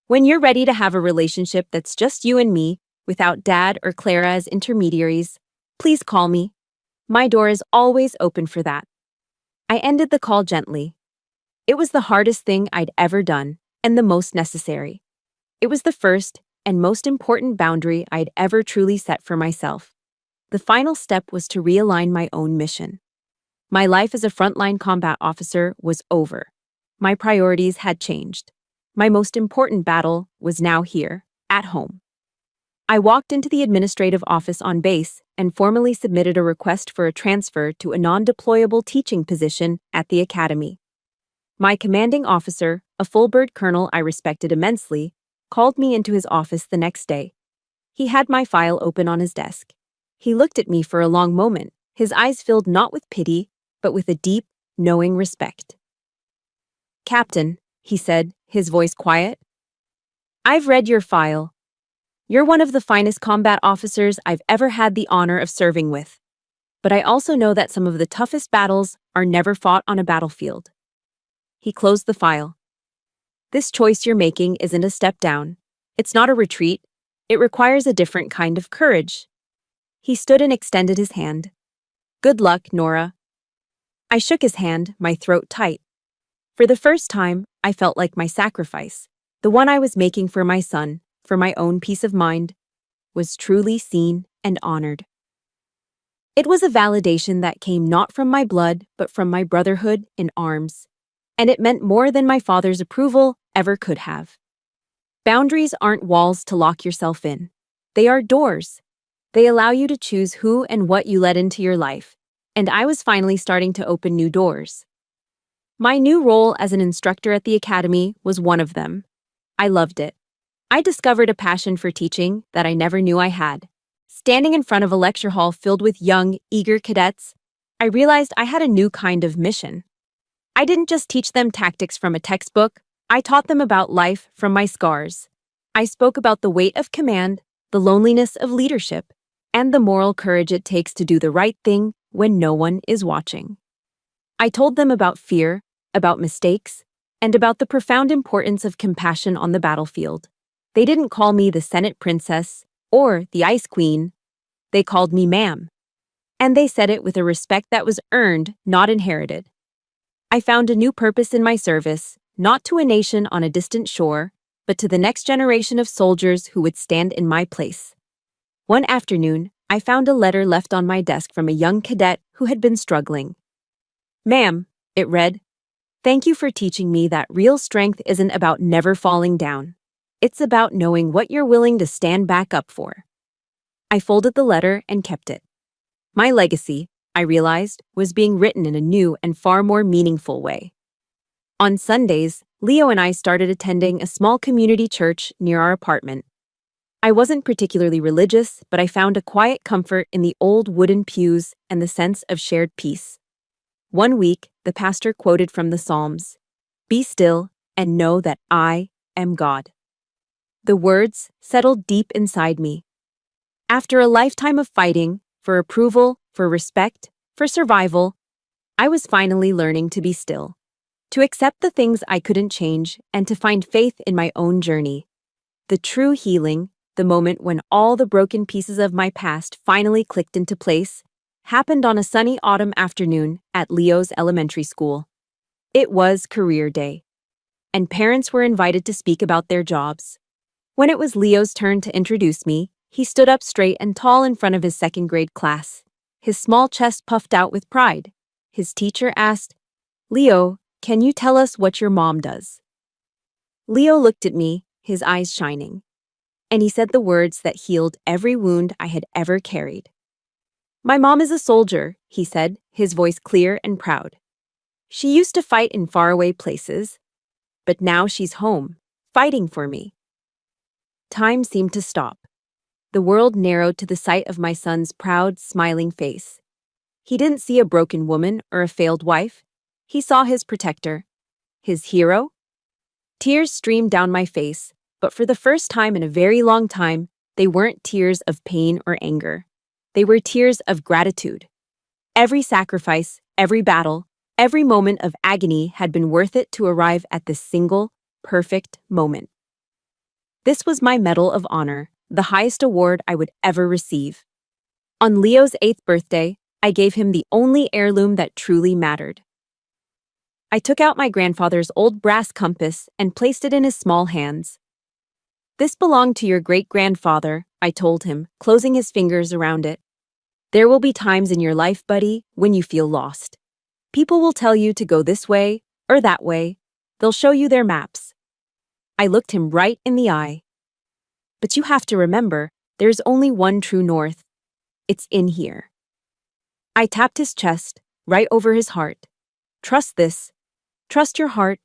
"When you're ready to have a relationship that's just you and me, without Dad or Clara as intermediaries, please call me. My door is always open for that." I ended the call gently. It was the hardest thing I'd ever done, and the most necessary. It was the first and most important boundary I'd ever truly set for myself. The final step was to realign my own mission. My life as a frontline combat officer was over. My priorities had changed. My most important battle was now here, at home. I walked into the administrative office on base and formally submitted a request for a transfer to a non-deployable teaching position at the academy. My commanding officer, a full-bird colonel I respected immensely, called me into his office the next day. He had my file open on his desk. He looked at me for a long moment, his eyes filled not with pity, but with a deep, knowing respect. "Captain," he said, his voice quiet, "I've read your file. You're one of the finest combat officers I've ever had the honor of serving with. But I also know that some of the toughest battles are never fought on a battlefield." He closed the file. "This choice you're making isn't a step down. It's not a retreat. It requires a different kind of courage." He stood and extended his hand. "Good luck, Nora." I shook his hand, my throat tight. For the first time, I felt like my sacrifice, the one I was making for my son, for my own peace of mind, was truly seen and honored. It was a validation that came not from my blood, but from my brotherhood in arms. And it meant more than my father's approval ever could have. Boundaries aren't walls to lock yourself in. They are doors. They allow you to choose who and what you let into your life. And I was finally starting to open new doors. My new role as an instructor at the academy was one of them. I loved it. I discovered a passion for teaching that I never knew I had. Standing in front of a lecture hall filled with young, eager cadets, I realized I had a new kind of mission. I didn't just teach them tactics from a textbook, I taught them about life from my scars. I spoke about the weight of command, the loneliness of leadership, and the moral courage it takes to do the right thing when no one is watching. I told them about fear, about mistakes, and about the profound importance of compassion on the battlefield. They didn't call me the Senate Princess or the Ice Queen. They called me ma'am. And they said it with a respect that was earned, not inherited. I found a new purpose in my service, not to a nation on a distant shore, but to the next generation of soldiers who would stand in my place. One afternoon, I found a letter left on my desk from a young cadet who had been struggling. "Ma'am," it read, "thank you for teaching me that real strength isn't about never falling down. It's about knowing what you're willing to stand back up for." I folded the letter and kept it. My legacy, I realized, was being written in a new and far more meaningful way. On Sundays, Leo and I started attending a small community church near our apartment. I wasn't particularly religious, but I found a quiet comfort in the old wooden pews and the sense of shared peace. One week, the pastor quoted from the Psalms, "Be still and know that I am God." The words settled deep inside me. After a lifetime of fighting, for approval, for respect, for survival, I was finally learning to be still, to accept the things I couldn't change, and to find faith in my own journey. The true healing, the moment when all the broken pieces of my past finally clicked into place, happened on a sunny autumn afternoon at Leo's elementary school. It was career day, and parents were invited to speak about their jobs. When it was Leo's turn to introduce me, he stood up straight and tall in front of his second-grade class, his small chest puffed out with pride. His teacher asked, "Leo, can you tell us what your mom does?" Leo looked at me, his eyes shining, and he said the words that healed every wound I had ever carried. "My mom is a soldier," he said, his voice clear and proud. "She used to fight in faraway places, but now she's home, fighting for me." Time seemed to stop. The world narrowed to the sight of my son's proud, smiling face. He didn't see a broken woman or a failed wife. He saw his protector, his hero. Tears streamed down my face, but for the first time in a very long time, they weren't tears of pain or anger. They were tears of gratitude. Every sacrifice, every battle, every moment of agony had been worth it to arrive at this single, perfect moment. This was my Medal of Honor, the highest award I would ever receive. On Leo's 8th birthday, I gave him the only heirloom that truly mattered. I took out my grandfather's old brass compass and placed it in his small hands. "This belonged to your great-grandfather," I told him, closing his fingers around it. "There will be times in your life, buddy, when you feel lost. People will tell you to go this way or that way. They'll show you their maps. I looked him right in the eye. But you have to remember, there's only one true north. It's in here. I tapped his chest, right over his heart. Trust this. Trust your heart.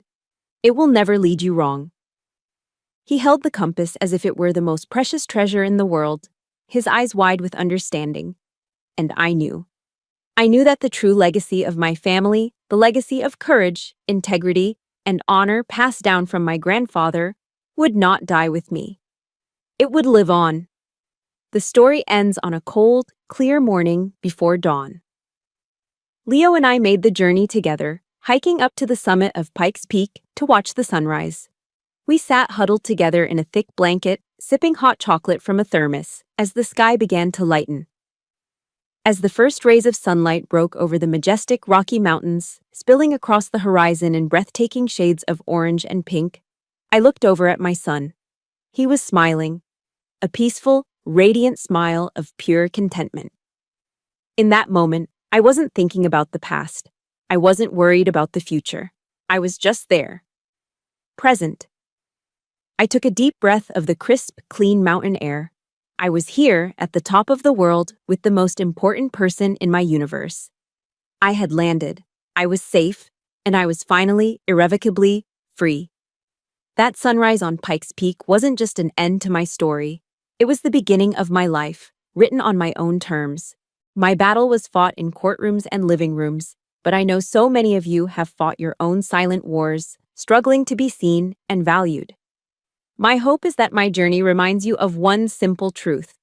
It will never lead you wrong. He held the compass as if it were the most precious treasure in the world, his eyes wide with understanding. And I knew. I knew that the true legacy of my family, the legacy of courage, integrity, and honor passed down from my grandfather, would not die with me. It would live on. The story ends on a cold, clear morning before dawn. Leo and I made the journey together, hiking up to the summit of Pikes Peak to watch the sunrise. We sat huddled together in a thick blanket, sipping hot chocolate from a thermos, as the sky began to lighten. As the first rays of sunlight broke over the majestic Rocky Mountains, spilling across the horizon in breathtaking shades of orange and pink, I looked over at my son. He was smiling, a peaceful, radiant smile of pure contentment. In that moment, I wasn't thinking about the past. I wasn't worried about the future. I was just there. Present. I took a deep breath of the crisp, clean mountain air. I was here at the top of the world with the most important person in my universe. I had landed. I was safe, and I was finally, irrevocably, free. That sunrise on Pikes Peak wasn't just an end to my story. It was the beginning of my life, written on my own terms. My battle was fought in courtrooms and living rooms, but I know so many of you have fought your own silent wars, struggling to be seen and valued. My hope is that my journey reminds you of one simple truth.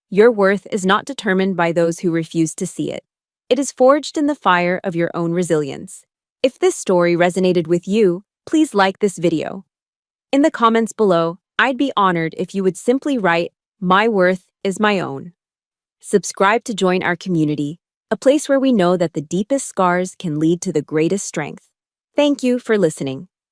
Your worth is not determined by those who refuse to see it. It is forged in the fire of your own resilience. If this story resonated with you, please like this video. In the comments below, I'd be honored if you would simply write, "My worth is my own." Subscribe to join our community, a place where we know that the deepest scars can lead to the greatest strength. Thank you for listening.